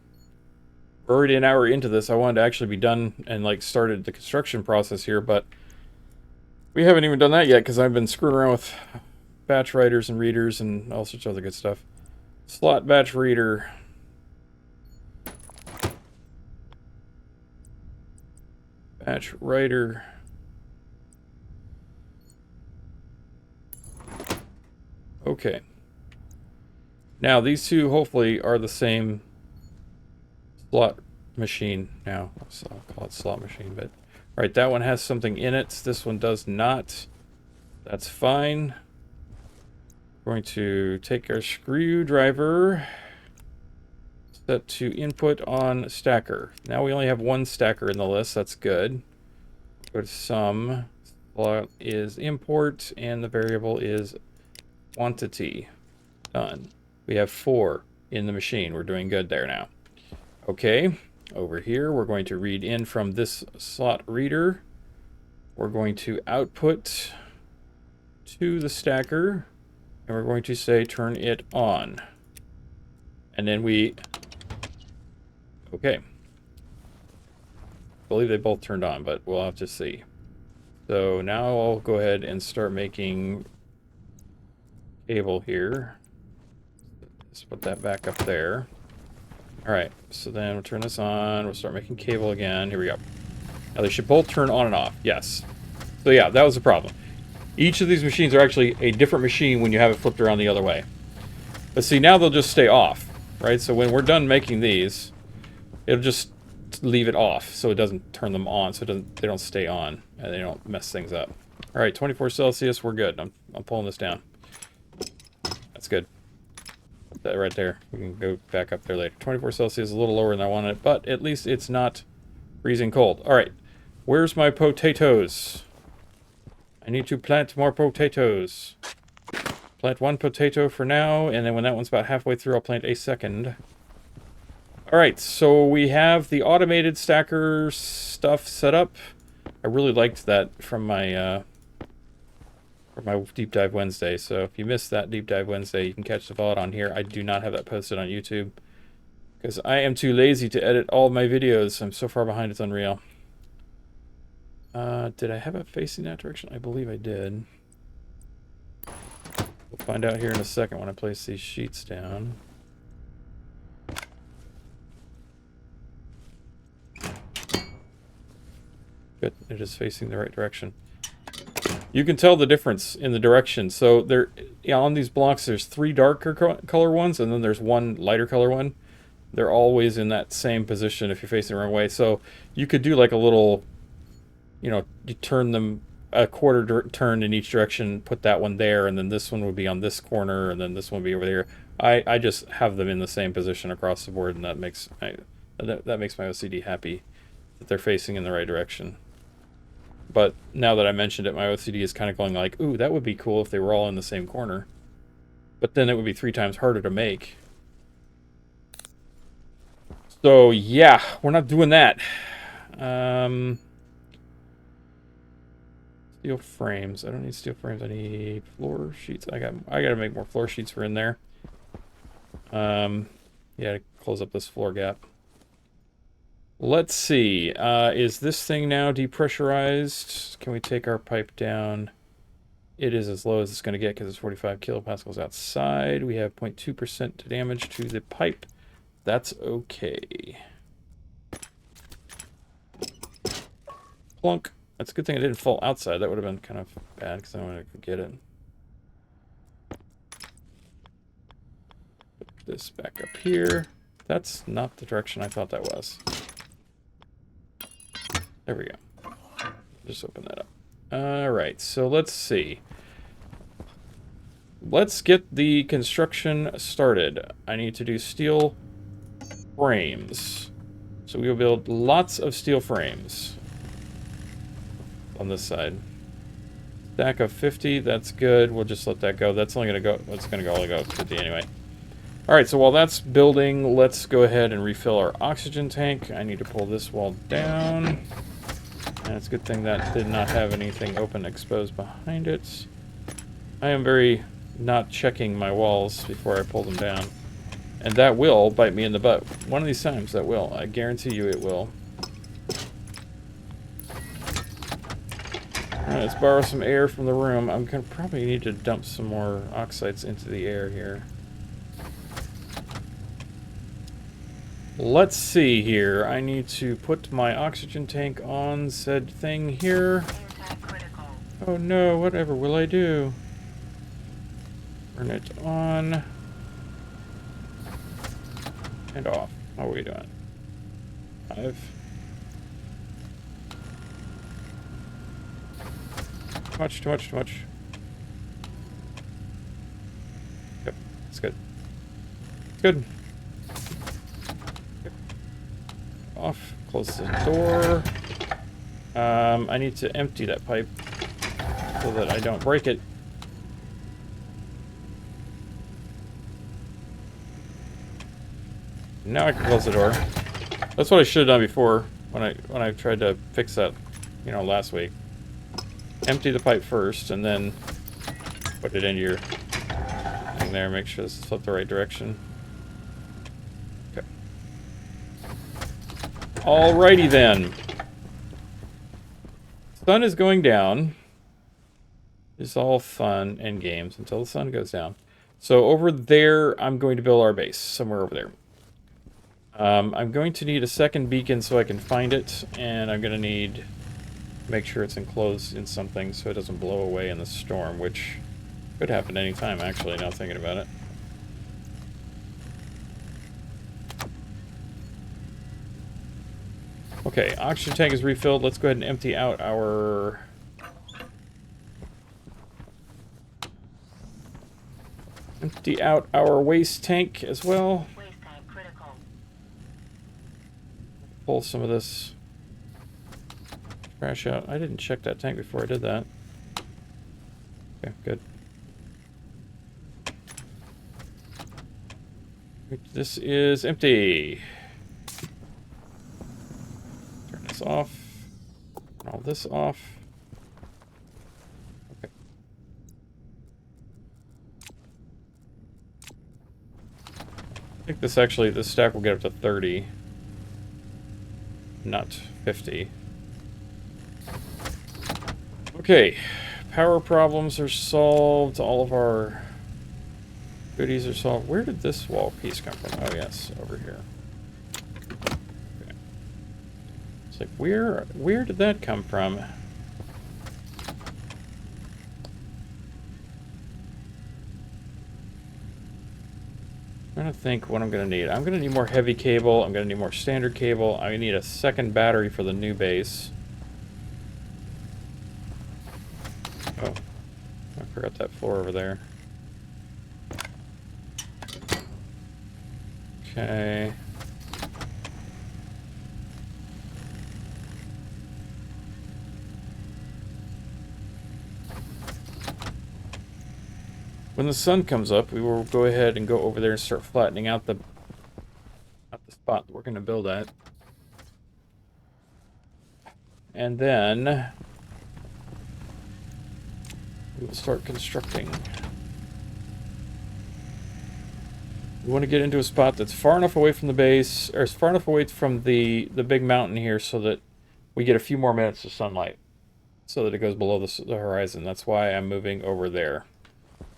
We're already an hour into this. I wanted to actually be done and like started the construction process here, but we haven't even done that yet because I've been screwing around with batch writers and readers and all sorts of other good stuff. Slot batch reader. Batch writer. Okay. Now these two hopefully are the same slot machine now. So I'll call it slot machine, but right, that one has something in it. This one does not. That's fine. We're going to take our screwdriver, set to input on stacker. Now we only have one stacker in the list. That's good. Go to sum. Slot is import, and the variable is quantity. Done. We have 4 in the machine. We're doing good there now. Okay, over here we're going to read in from this slot reader. We're going to output to the stacker, and we're going to say turn it on. And then we... Okay. I believe they both turned on, but we'll have to see. So now I'll go ahead and start making cable here. Let's put that back up there. Alright, so then we'll turn this on. We'll start making cable again. Here we go. Now they should both turn on and off. Yes. So yeah, that was the problem. Each of these machines are actually a different machine when you have it flipped around the other way. But see, now they'll just stay off, right? So when we're done making these, it'll just leave it off so it doesn't turn them on, so they don't stay on and they don't mess things up. Alright, 24 Celsius, we're good. I'm pulling this down. That's good. Put that right there. We can go back up there later. 24 Celsius is a little lower than I wanted it, but at least it's not freezing cold. Alright, where's my potatoes? I need to plant more potatoes. Plant 1 potato for now, and then when that one's about halfway through, I'll plant a second. Alright, so we have the automated stacker stuff set up. I really liked that from my Deep Dive Wednesday, so if you missed that Deep Dive Wednesday, you can catch the VOD on here. I do not have that posted on YouTube, because I am too lazy to edit all my videos. I'm so far behind, it's unreal. Did I have it facing that direction? I believe I did. We'll find out here in a second when I place these sheets down. Good, it is facing the right direction. You can tell the difference in the direction. So there, on these blocks, there's 3 darker color ones, and then there's 1 lighter color one. They're always in that same position if you're facing the wrong way. So you could do like a little, you know, you turn them a quarter turn in each direction, put that one there, and then this one would be on this corner, and then this one would be over there. I just have them in the same position across the board, and that makes that makes my OCD happy that they're facing in the right direction. But now that I mentioned it, my OCD is kind of going like, ooh, that would be cool if they were all in the same corner. But then it would be 3 times harder to make. So yeah, we're not doing that. Steel frames. I don't need steel frames. I need floor sheets. I gotta make more floor sheets for in there. Yeah, to close up this floor gap. Let's see. Is this thing now depressurized? Can we take our pipe down? It is as low as it's going to get because it's 45 kilopascals outside. We have 0.2% damage to the pipe. That's okay. Plunk. That's a good thing it didn't fall outside. That would have been kind of bad because I wanted to get it. Put this back up here. That's not the direction I thought that was. There we go. Just open that up. Alright, so let's see. Let's get the construction started. I need to do steel frames. So we will build lots of steel frames on this side. Stack of 50, that's good. We'll just let that go. That's only gonna go, it's gonna only go 50 anyway. Alright, so while that's building, let's go ahead and refill our oxygen tank. I need to pull this wall down. And It's a good thing that did not have anything open exposed behind it. I am very not checking my walls before I pull them down. And that will bite me in the butt. One of these times, that will. I guarantee you it will. Alright, let's borrow some air from the room. I'm gonna probably need to dump some more oxides into the air here. Let's see here. I need to put my oxygen tank on said thing here. Anti-critical. Oh no, whatever will I do? Turn it on. And off. How are we doing? 5. Too much, too much, too much. Yep, it's good. It's good. Yep. Off. Close the door. I need to empty that pipe so that I don't break it. Now I can close the door. That's what I should have done before when I tried to fix that, you know, last week. Empty the pipe first and then put it into your thing there. Make sure this is flipped the right direction. Okay. Alrighty then. Sun is going down. It's all fun and games until the sun goes down. So over there, I'm going to build our base somewhere over there. I'm going to need a second beacon so I can find it, and I'm going to need to make sure it's enclosed in something so it doesn't blow away in the storm, which could happen any time, actually, now thinking about it. Okay, oxygen tank is refilled. Let's go ahead and empty out our... Empty out our waste tank as well. Waste tank critical. Pull some of this trash out. I didn't check that tank before I did that. Okay, good. This is empty. Turn this off. Turn all this off. Okay. I think this actually, this stack will get up to 30. Not 50. Okay, power problems are solved. All of our goodies are solved. Where did this wall piece come from? Oh yes, over here. Okay. It's like, where did that come from? I'm trying to think what I'm going to need. I'm going to need more heavy cable. I'm going to need more standard cable. I need a second battery for the new base. Oh, I forgot that floor over there. Okay. When the sun comes up, we will go ahead and go over there and start flattening out the spot that we're going to build at. And then we will start constructing. We want to get into a spot that's far enough away from the base, or far enough away from the big mountain here so that we get a few more minutes of sunlight so that it goes below the horizon. That's why I'm moving over there.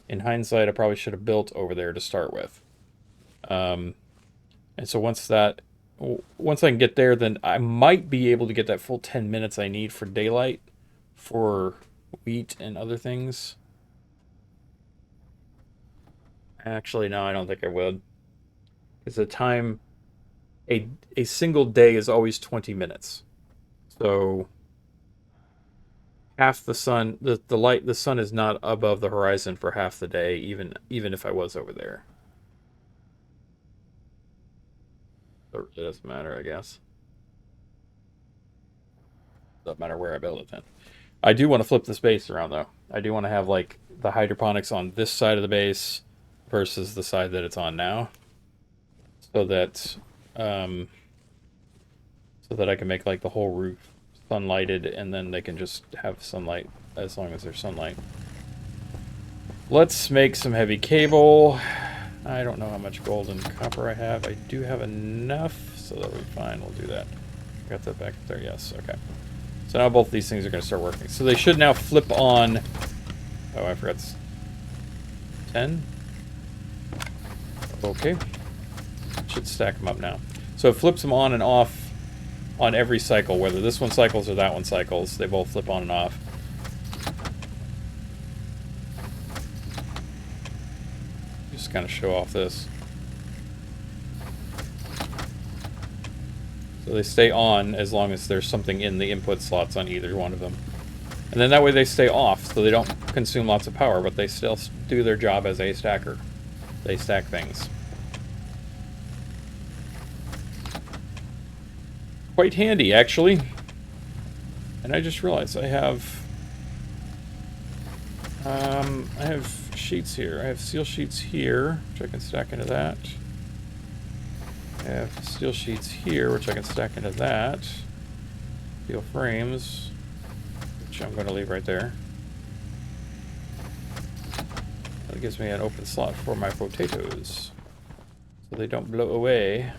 In hindsight, I probably should have built over there to start with. And so once I can get there, then I might be able to get that full 10 minutes I need for daylight for wheat and other things. Actually, no, I don't think I would. Because the time, a single day is always 20 minutes. So half the sun, the sun is not above the horizon for half the day, even if I was over there. So it doesn't matter, I guess. Doesn't matter where I build it then. I do want to flip this base around though. I do want to have like the hydroponics on this side of the base versus the side that it's on now, so that I can make like the whole roof sunlighted, and then they can just have sunlight as long as there's sunlight. Let's make some heavy cable. I don't know how much gold and copper I have. I do have enough, so that'll be fine. We'll do that. Got that back there? Yes, okay. So now both these things are going to start working. So they should now flip on... Oh, I forgot. 10? Okay. Should stack them up now. So it flips them on and off on every cycle, whether this one cycles or that one cycles. They both flip on and off. Just kind of show off this. So they stay on as long as there's something in the input slots on either one of them. And then that way they stay off, so they don't consume lots of power, but they still do their job as a stacker. They stack things. Quite handy, actually. And I just realized I have sheets here. I have steel sheets here, which I can stack into that. I have steel sheets here, which I can stack into that. Steel frames, which I'm going to leave right there. That gives me an open slot for my potatoes, so they don't blow away.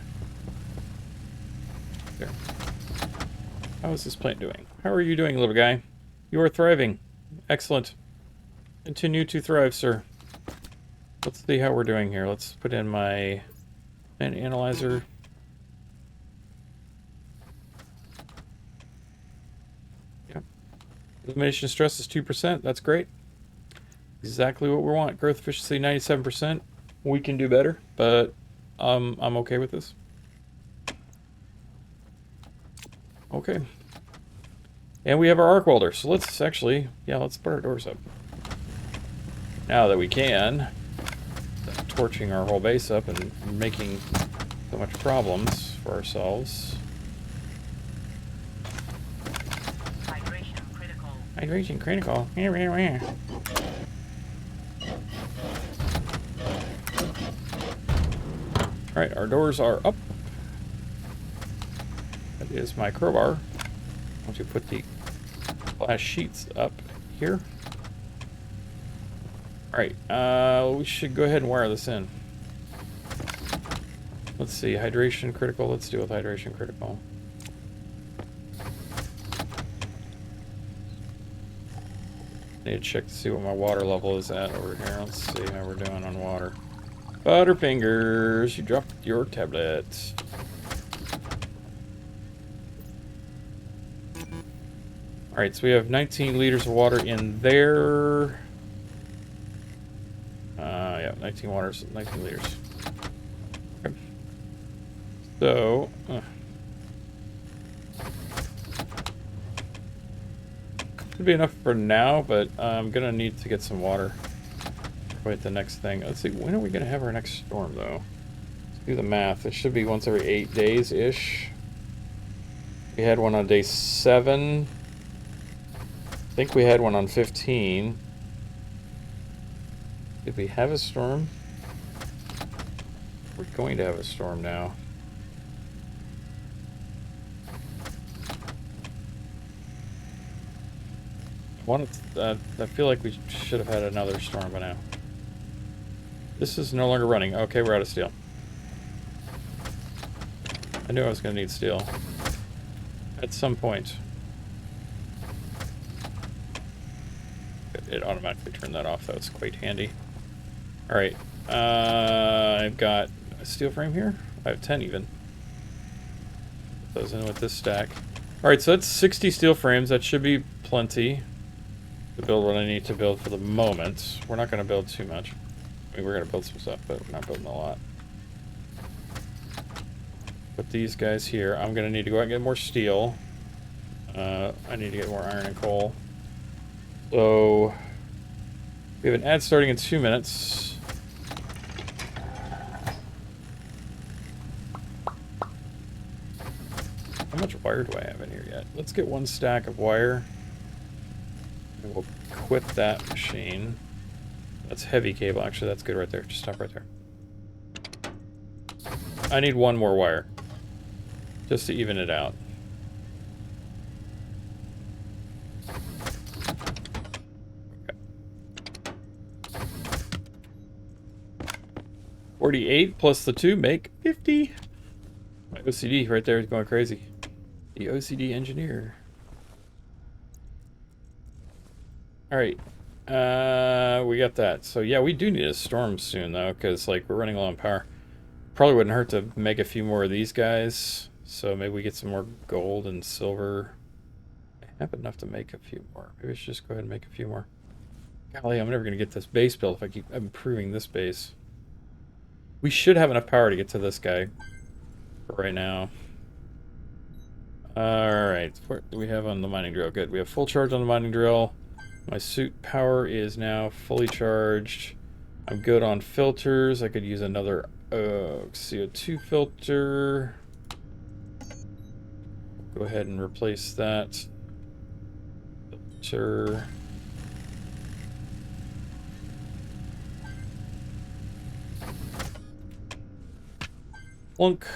There. How is this plant doing? How are you doing, little guy? You are thriving. Excellent. Continue to thrive, sir. Let's see how we're doing here. Let's put in my plant analyzer. Yep. Elimination stress is 2%. That's great. Exactly what we want. Growth efficiency 97%. We can do better, but I'm okay with this. Okay. And we have our arc welder. So let's actually, let's put our doors up. Now that we can, torching our whole base up and making so much problems for ourselves. Hydration critical. Hydration critical. Alright, our doors are up. That is my crowbar. I want to put the glass sheets up here. Alright, we should go ahead and wire this in. Let's see, hydration critical. Let's deal with hydration critical. Need to check to see what my water level is at over here. Let's see how we're doing on water. Butterfingers, you dropped your tablet. Alright, so we have 19 liters of water in there. Yeah, 19 liters. Okay. So, should be enough for now, but I'm gonna need to get some water. Wait, the next thing. Let's see, when are we gonna have our next storm, though? Let's do the math. It should be once every 8 days-ish. We had one on day 7. I think we had one on 15. Did we have a storm? We're going to have a storm now. I feel like we should have had another storm by now. This is no longer running. Okay, we're out of steel. I knew I was going to need steel at some point. It automatically turned that off. That was quite handy. Alright. I've got a steel frame here. I have 10 even. Put those in with this stack. Alright, so that's 60 steel frames. That should be plenty to build what I need to build for the moment. We're not going to build too much. I mean, we're going to build some stuff, but we're not building a lot. Put these guys here. I'm going to need to go out and get more steel. I need to get more iron and coal. So, we have an ad starting in 2 minutes. How much wire do I have in here yet? Let's get one stack of wire. And we'll quit that machine. That's heavy cable. Actually, that's good right there. Just stop right there. I need one more wire. Just to even it out. 48 plus the 2 make 50. My OCD right there is going crazy. The OCD engineer. Alright. We got that. So yeah, we do need a storm soon though, because like we're running low on power. Probably wouldn't hurt to make a few more of these guys. So maybe we get some more gold and silver. I have enough to make a few more. Maybe I should just go ahead and make a few more. Golly, I'm never going to get this base built if I keep improving this base. We should have enough power to get to this guy for right now. Alright, what do we have on the mining drill? Good, we have full charge on the mining drill. My suit power is now fully charged. I'm good on filters. I could use another CO2 filter. Go ahead and replace that. Filter. Plunk.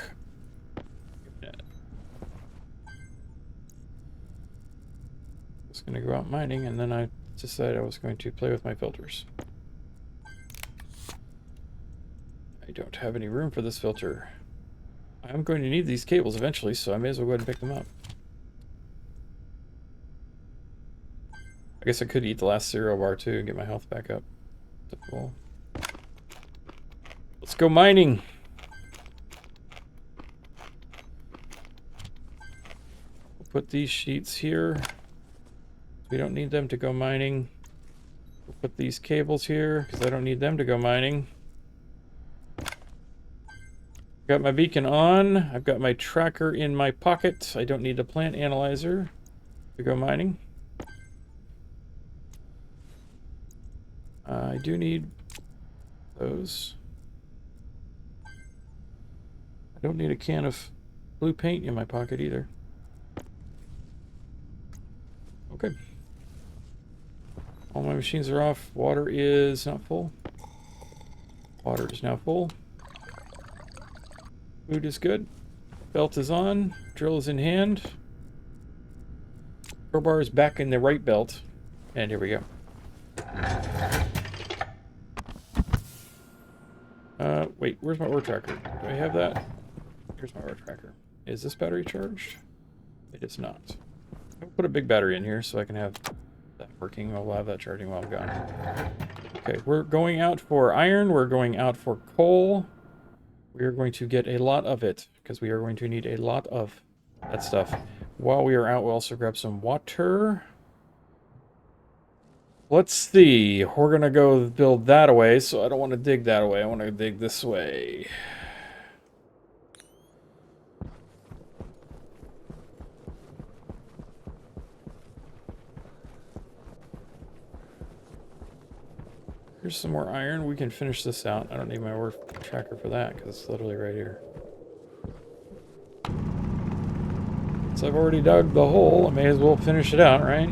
Going to go out mining, and then I decided I was going to play with my filters. I don't have any room for this filter. I'm going to need these cables eventually, so I may as well go ahead and pick them up. I guess I could eat the last cereal bar too and get my health back up to full. Let's go mining! We'll put these sheets here. We don't need them to go mining. We'll put these cables here because I don't need them to go mining. Got my beacon on. I've got my tracker in my pocket. I don't need a plant analyzer to go mining. I do need those. I don't need a can of blue paint in my pocket either. Okay. All my machines are off. Water is not full. Water is now full. Food is good. Belt is on. Drill is in hand. Crowbar is back in the right belt. And here we go. Wait, where's my ore tracker? Do I have that? Here's my ore tracker. Is this battery charged? It is not. I'll put a big battery in here so I can have that working. I'll have that charging while I'm gone. Okay, we're going out for iron. We're going out for coal. We are going to get a lot of it because we are going to need a lot of that stuff. While we are out, we'll also grab some water. Let's see. We're going to go build that away, so I don't want to dig that away. I want to dig this way. Here's some more iron. We can finish this out. I don't need my ore tracker for that because it's literally right here. So I've already dug the hole. I may as well finish it out, right?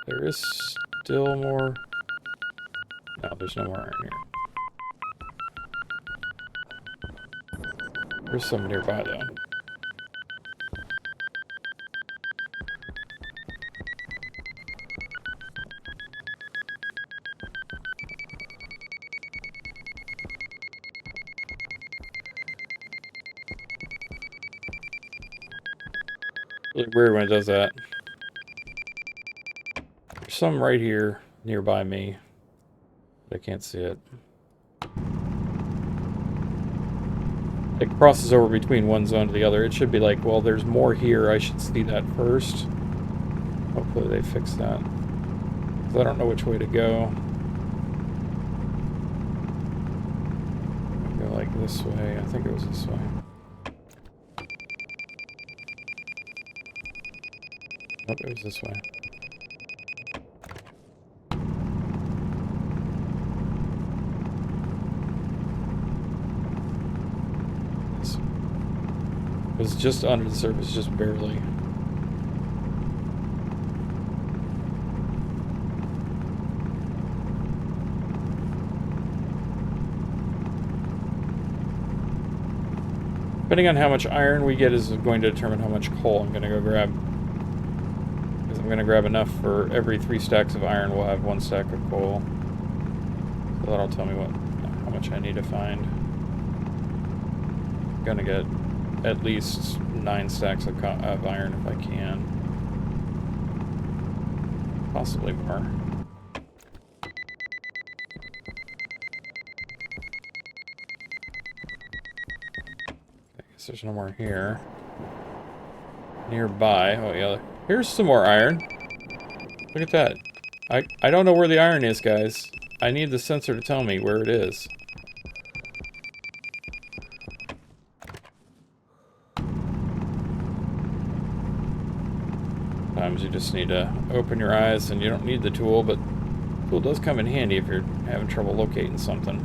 There is still more. No, there's no more iron here. There's some nearby, though. Really weird when it does that. There's some right here nearby me, but I can't see it. It crosses over between one zone to the other. It should be like, well, there's more here. I should see that first. Hopefully they fix that. Because I don't know which way to go. Go like this way. I think it was this way. Nope, it was this way. It was just under the surface, just barely. Depending on how much iron we get is going to determine how much coal I'm going to go grab. Because I'm going to grab enough for every 3 stacks of iron, we'll have 1 stack of coal. So that'll tell me how much I need to find. I'm going to get at least 9 stacks of iron if I can. Possibly more. There's no more here. Nearby. Oh, yeah. Here's some more iron. Look at that. I don't know where the iron is, guys. I need the sensor to tell me where it is. Sometimes you just need to open your eyes, and you don't need the tool, but the tool does come in handy if you're having trouble locating something.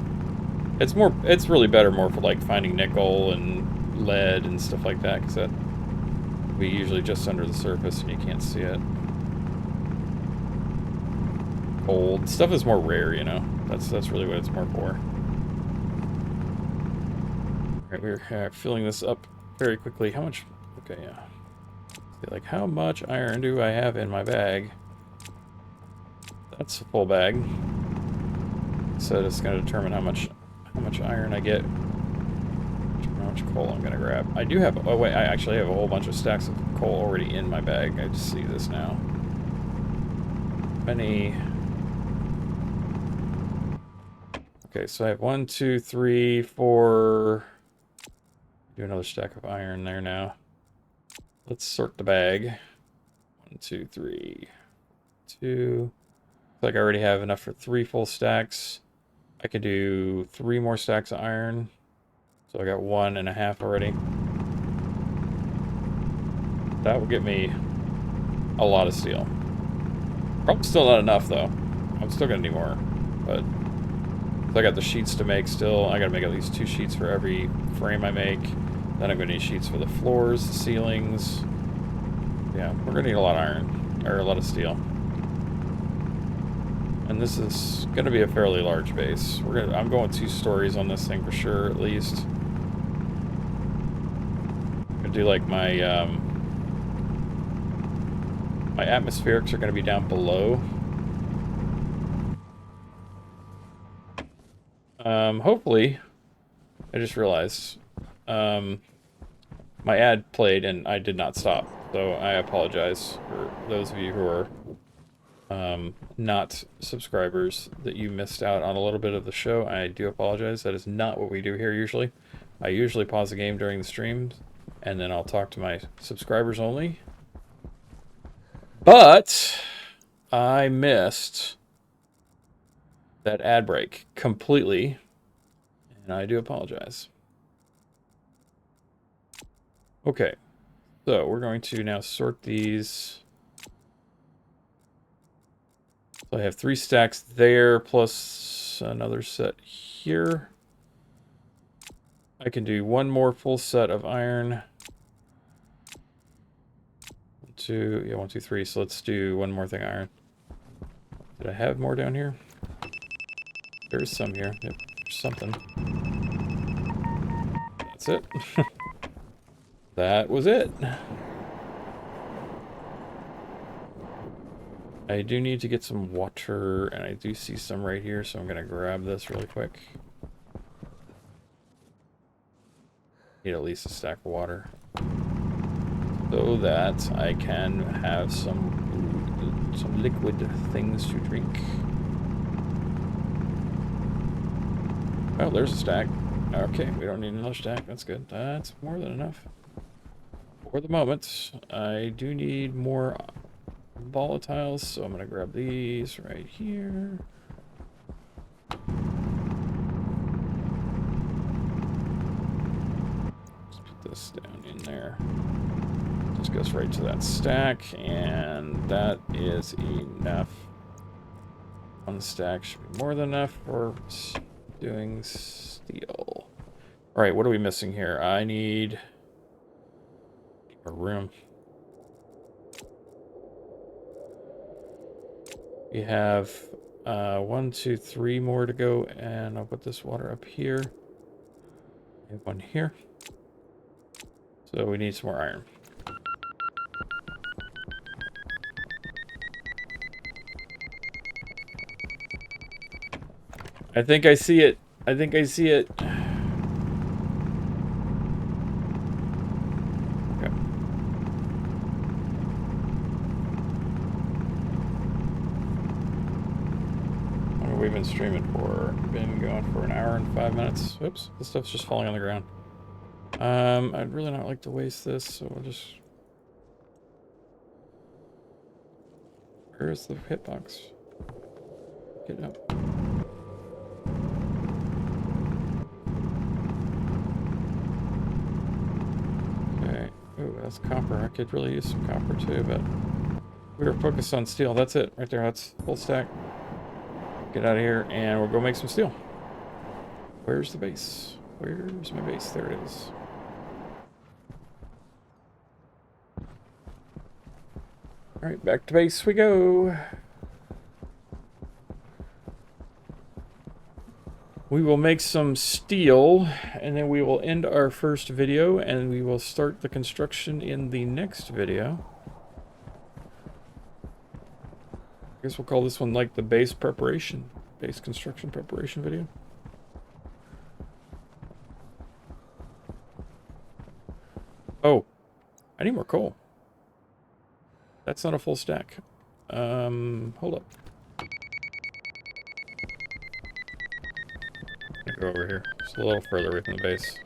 It's really better more for, like, finding nickel and lead and stuff like that, because that will be usually just under the surface and you can't see it. Gold stuff is more rare, you know. That's really what it's more for. Alright, we're filling this up very quickly. How much? Okay, yeah. Like, how much iron do I have in my bag? That's a full bag. So it's going to determine how much iron I get. How much coal I'm gonna grab. I do have, oh wait, I actually have a whole bunch of stacks of coal already in my bag. I just see this now. Many. Okay, so I have 1, 2, 3, 4. Do another stack of iron there now. Let's sort the bag. 1, 2, 3, 2. Looks like I already have enough for 3 full stacks. I could do 3 more stacks of iron. So I got 1.5 already. That will get me a lot of steel. Probably still not enough though. I'm still gonna need more, but I got the sheets to make still. I gotta make at least 2 sheets for every frame I make. Then I'm gonna need sheets for the floors, the ceilings. Yeah, we're gonna need a lot of iron, or a lot of steel. And this is gonna be a fairly large base. I'm going 2 stories on this thing for sure, at least. Do like my my atmospherics are going to be down below. Hopefully, I just realized my ad played and I did not stop, so I apologize for those of you who are not subscribers that you missed out on a little bit of the show. I do apologize. That is not what we do here usually. I usually pause the game during the streams, and then I'll talk to my subscribers only. But I missed that ad break completely, and I do apologize. Okay, so we're going to now sort these. So I have 3 stacks there, plus another set here. I can do 1 more full set of iron. 1, 2, 1, 2, 3. So let's do 1 more thing iron. Did I have more down here? There's some here. Yep, there's something. That's it. That was it. I do need to get some water, and I do see some right here, so I'm going to grab this really quick. Need at least a stack of water, so that I can have some liquid things to drink. Oh, there's a stack. Okay, we don't need another stack. That's good. That's more than enough. For the moment, I do need more volatiles, so I'm going to grab these right here. Just put this down in there. Just goes right to that stack, and that is enough. 1 stack should be more than enough for doing steel. All right, what are we missing here? I need a room. We have 1, 2, 3 more to go, and I'll put this water up here. I have 1 here. So we need some more iron. I think I see it. I think I see it. Okay. How long have we been streaming for? Been going for an hour and 5 minutes. Oops, this stuff's just falling on the ground. I'd really not like to waste this, so we'll just... Where's the hitbox? Get up. Okay. Ooh, that's copper. I could really use some copper too, but we were focused on steel. That's it right there. That's full stack. Get out of here, and we'll go make some steel. Where's the base? Where's my base? There it is. Alright, back to base we go. We will make some steel, and then we will end our first video, and we will start the construction in the next video. I guess we'll call this one like the base preparation, base construction preparation video. Oh, I need more coal. That's not a full stack. Hold up. Go over here. Just a little further away from the base.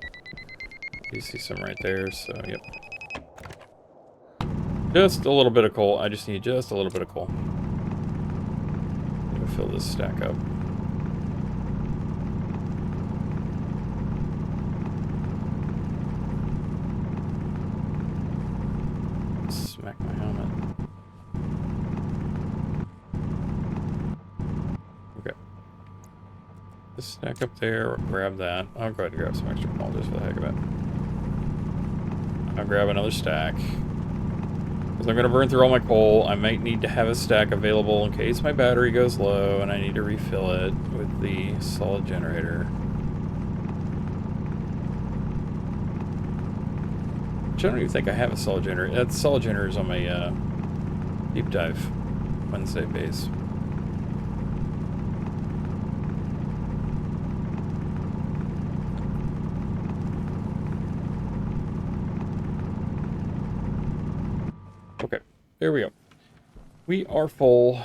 You see some right there, so yep. Just a little bit of coal. I just need just a little bit of coal. I'm gonna fill this stack up. Smack my helmet. Okay. This stack up there, grab that. I'll go ahead and grab some extra coal just for the heck of it. I'll grab another stack. Because I'm going to burn through all my coal. I might need to have a stack available in case my battery goes low and I need to refill it with the solid generator. Which I don't even think I have a solid generator. That solid generator is on my deep dive Wednesday base. Okay, there we go. We are full.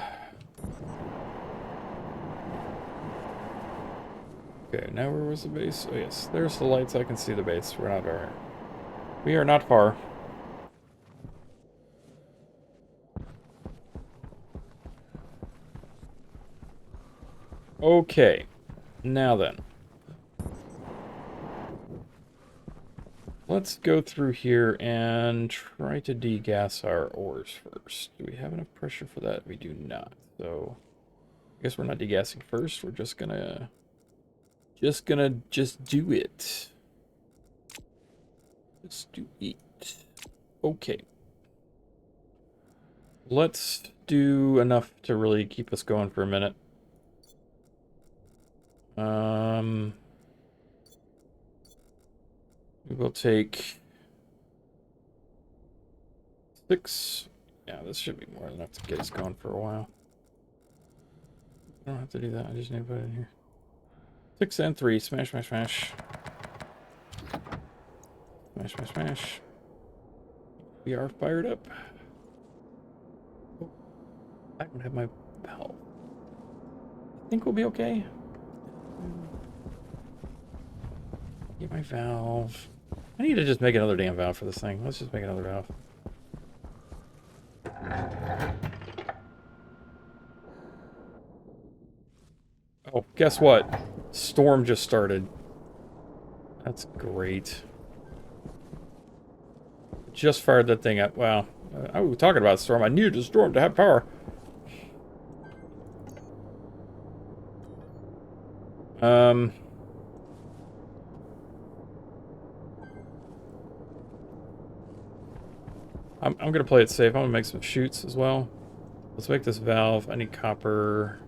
Okay, now where was the base? Oh yes, there's the lights. I can see the base. We're not far. We are not far. Okay, now then. Let's go through here and try to degas our ores first. Do we have enough pressure for that? We do not. So I guess we're not degassing first. We're just gonna do it. Just do it. Okay. Let's do enough to really keep us going for a minute. We will take 6. Yeah, this should be more than enough to get us going for a while. I don't have to do that. I just need to put it in here. 6 and 3. Smash, smash, smash. Smash, smash, smash. We are fired up. Oh, I don't have my valve. I think we'll be okay. Get my valve. I need to just make another damn valve for this thing. Let's just make another valve. Oh, guess what? Storm just started. That's great. Just fired that thing up. Wow. I was talking about storm. I needed a storm to have power. I'm gonna play it safe. I'm gonna make some chutes as well. Let's make this valve. I need copper.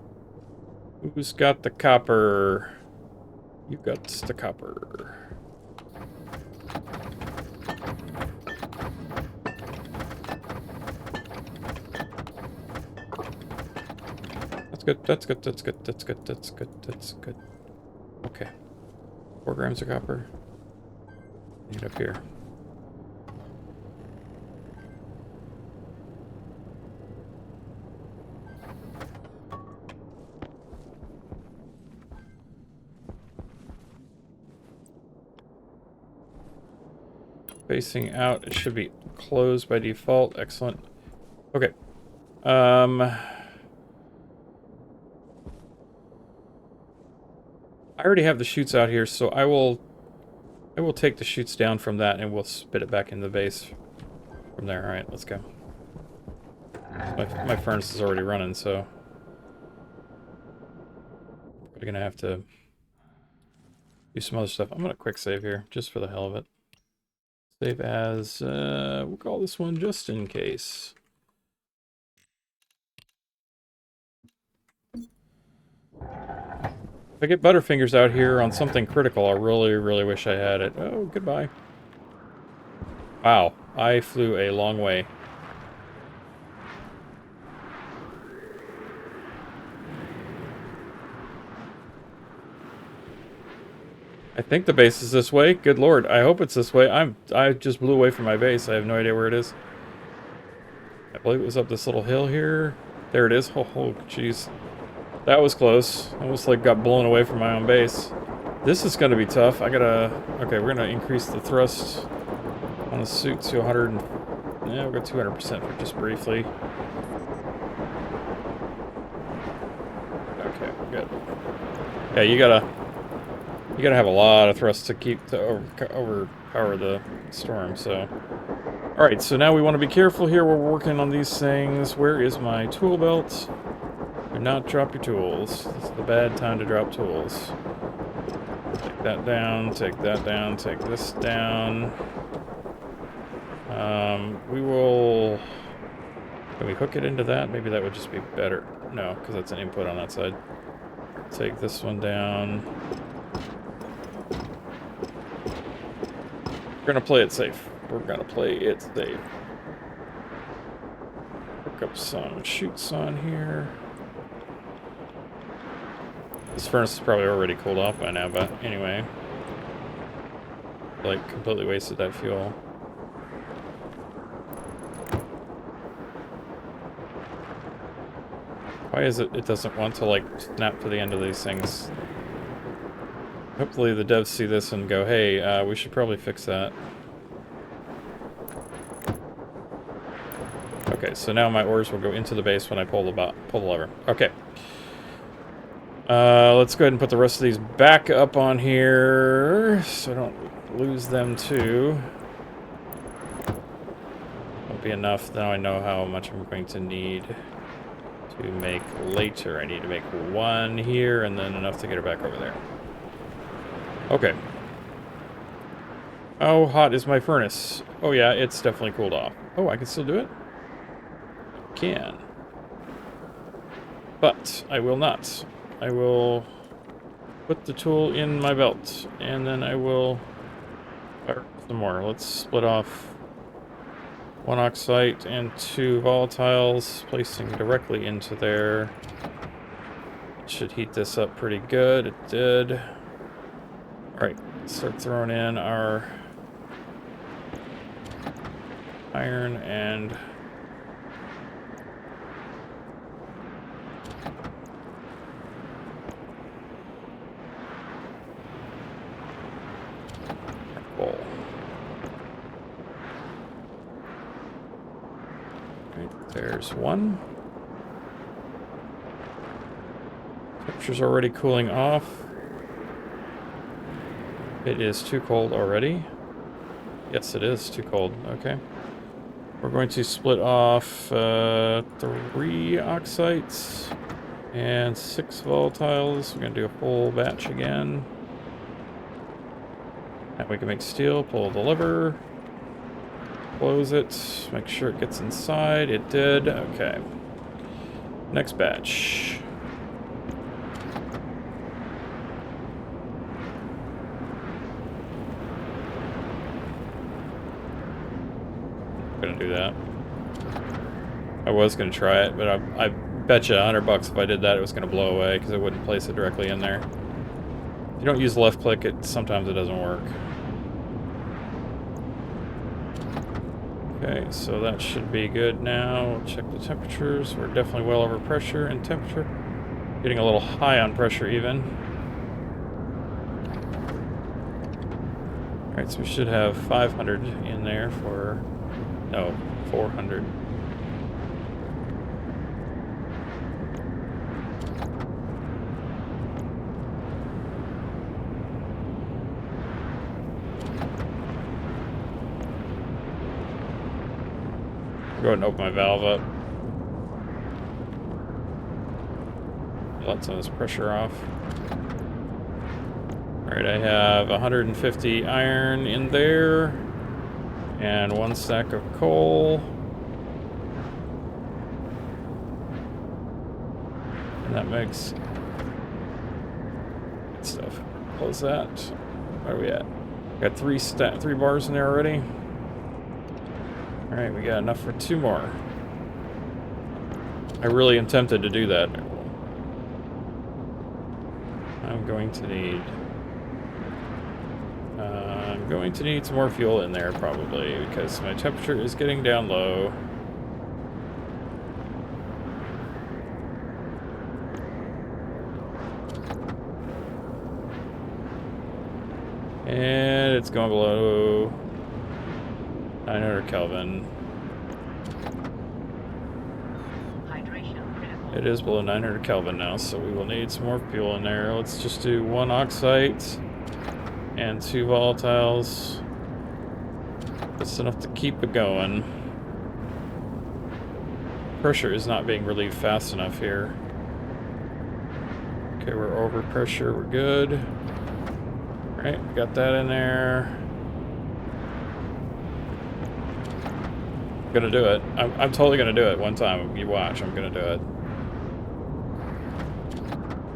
Who's got the copper? You got the copper. good. That's good. That's good. That's good. That's good. That's good. Okay. 4 grams of copper. Need up here. Facing out, it should be closed by default. Excellent. Okay. I already have the chutes out here, so I will take the chutes down from that and we'll spit it back in the base from there. All right, let's go. My furnace is already running, so we're gonna have to do some other stuff. I'm gonna quick save here just for the hell of it. Save as, we'll call this one just in case. If I get butterfingers out here on something critical, I really, really wish I had it. Oh, goodbye. Wow, I flew a long way. I think the base is this way. Good lord, I hope it's this way. I just blew away from my base. I have no idea where it is. I believe it was up this little hill here. There it is. Oh, jeez. That was close. I almost like got blown away from my own base. This is going to be tough. I gotta... Okay, we're going to increase the thrust on the suit to 100. Yeah, we'll go 200% for just briefly. Okay, good. Yeah, you gotta have a lot of thrust to keep to overpower the storm. So, all right. So now we want to be careful here. We're working on these things. Where is my tool belt? Do not drop your tools. This is the bad time to drop tools. Take that down. Take that down. Take this down. We will. Can we hook it into that? Maybe that would just be better. No, because that's an input on that side. Take this one down. We're gonna play it safe. We're gonna play it safe. Hook up some chutes on here. This furnace is probably already cooled off by now, but anyway. Like, completely wasted that fuel. Why is it doesn't want to, like, snap to the end of these things? Hopefully the devs see this and go, hey, we should probably fix that. Okay, so now my ores will go into the base when I pull the lever. Okay. Let's go ahead and put the rest of these back up on here so I don't lose them too. Won't be enough. Now I know how much I'm going to need to make later. I need to make 1 here and then enough to get it back over there. Okay. How hot is my furnace? Oh yeah, it's definitely cooled off. Oh, I can still do it? I can. But I will not. I will put the tool in my belt, and then I will fire some more. Let's split off 1 oxide and 2 volatiles, placing directly into there. It should heat this up pretty good. It did. Alright, start throwing in our iron and coal. Right, there's 1. Temperature's already cooling off. It is too cold already. Yes, it is too cold. Okay. We're going to split off 3 oxides and 6 volatiles. We're going to do a full batch again. And we can make steel. Pull the lever. Close it. Make sure it gets inside. It did. Okay. Next batch. Gonna do that. I was gonna try it, but I betcha $100 if I did that it was going to blow away because it wouldn't place it directly in there. If you don't use left click, sometimes it doesn't work. Okay, so that should be good now. We'll check the temperatures. We're definitely well over pressure and temperature. Getting a little high on pressure even. Alright, so we should have 500 in there for... no, 400. Go ahead and open my valve up. Let some of this pressure off. Alright, I have 150 iron in there. And 1 stack of coal. And that makes good stuff. Close that. Where are we at? Got 3 bars in there already. Alright, we got enough for 2 more. I really am tempted to do that. I'm going to need some more fuel in there probably because my temperature is getting down low. And it's going below 900 Kelvin. Hydration critical. It is below 900 Kelvin now, so we will need some more fuel in there. Let's just do 1 oxite and 2 volatiles. That's enough to keep it going. Pressure is not being relieved fast enough here. Okay, we're over pressure, we're good. Alright, we got that in there. I'm gonna do it. I'm totally gonna do it one time. You watch, I'm gonna do it.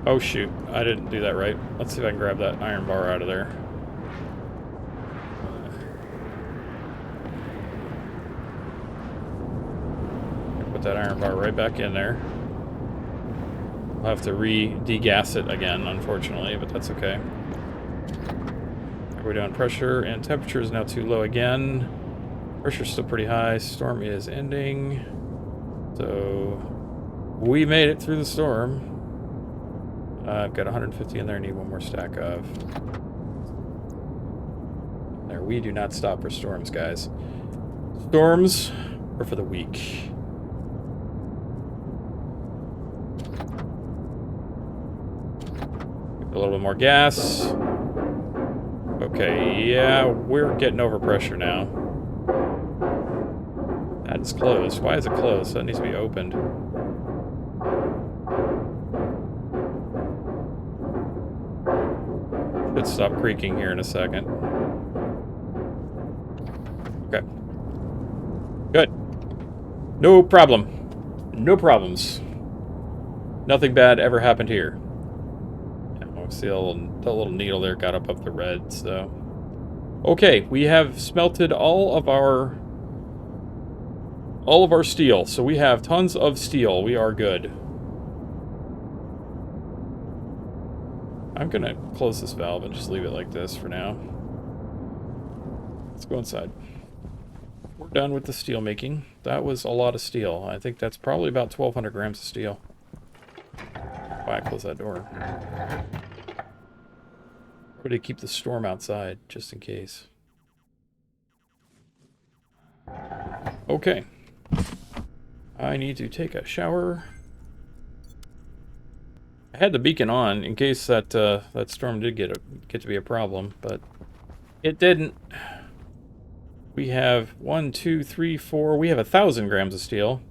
Oh shoot, I didn't do that right. Let's see if I can grab that iron bar out of there. Put that iron bar right back in there. I'll have to degas it again, unfortunately, but that's okay. We're doing pressure and temperature is now too low again. Pressure's still pretty high. Storm is ending. So we made it through the storm. I've got 150 in there. I need 1 more stack of. There, we do not stop for storms, guys. Storms are for the weak. A little bit more gas. Okay, yeah, we're getting over pressure now. That is closed. Why is it closed? That needs to be opened. Should stop creaking here in a second. Okay. Good. No problem. No problems. Nothing bad ever happened here. See the little needle there got up the red, so... Okay, we have smelted all of our steel, so we have tons of steel. We are good. I'm gonna close this valve and just leave it like this for now. Let's go inside. We're done with the steel making. That was a lot of steel. I think that's probably about 1,200 grams of steel. Why I close that door? To keep the storm outside, just in case. Okay. I need to take a shower. I had the beacon on in case that that storm did get to be a problem, but it didn't. We have 1, 2, 3, 4. We have 1,000 grams of steel.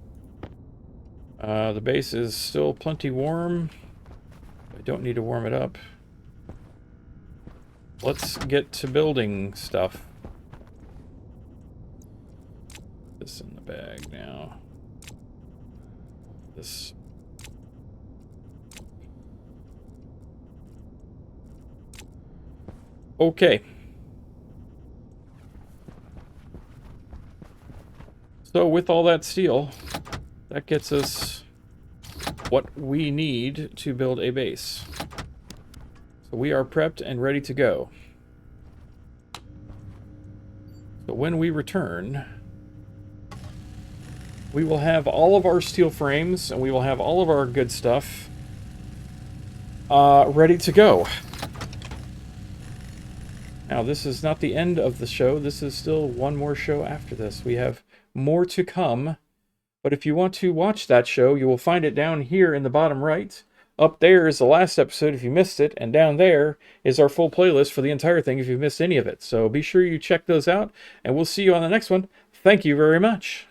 The base is still plenty warm. I don't need to warm it up. Let's get to building stuff. This in the bag now. This. Okay. So with all that steel, that gets us what we need to build a base. So we are prepped and ready to go. So when we return, we will have all of our steel frames and we will have all of our good stuff ready to go. Now, this is not the end of the show. This is still one more show after this. We have more to come. But if you want to watch that show, you will find it down here in the bottom right. Up there is the last episode if you missed it. And down there is our full playlist for the entire thing if you missed any of it. So be sure you check those out. And we'll see you on the next one. Thank you very much.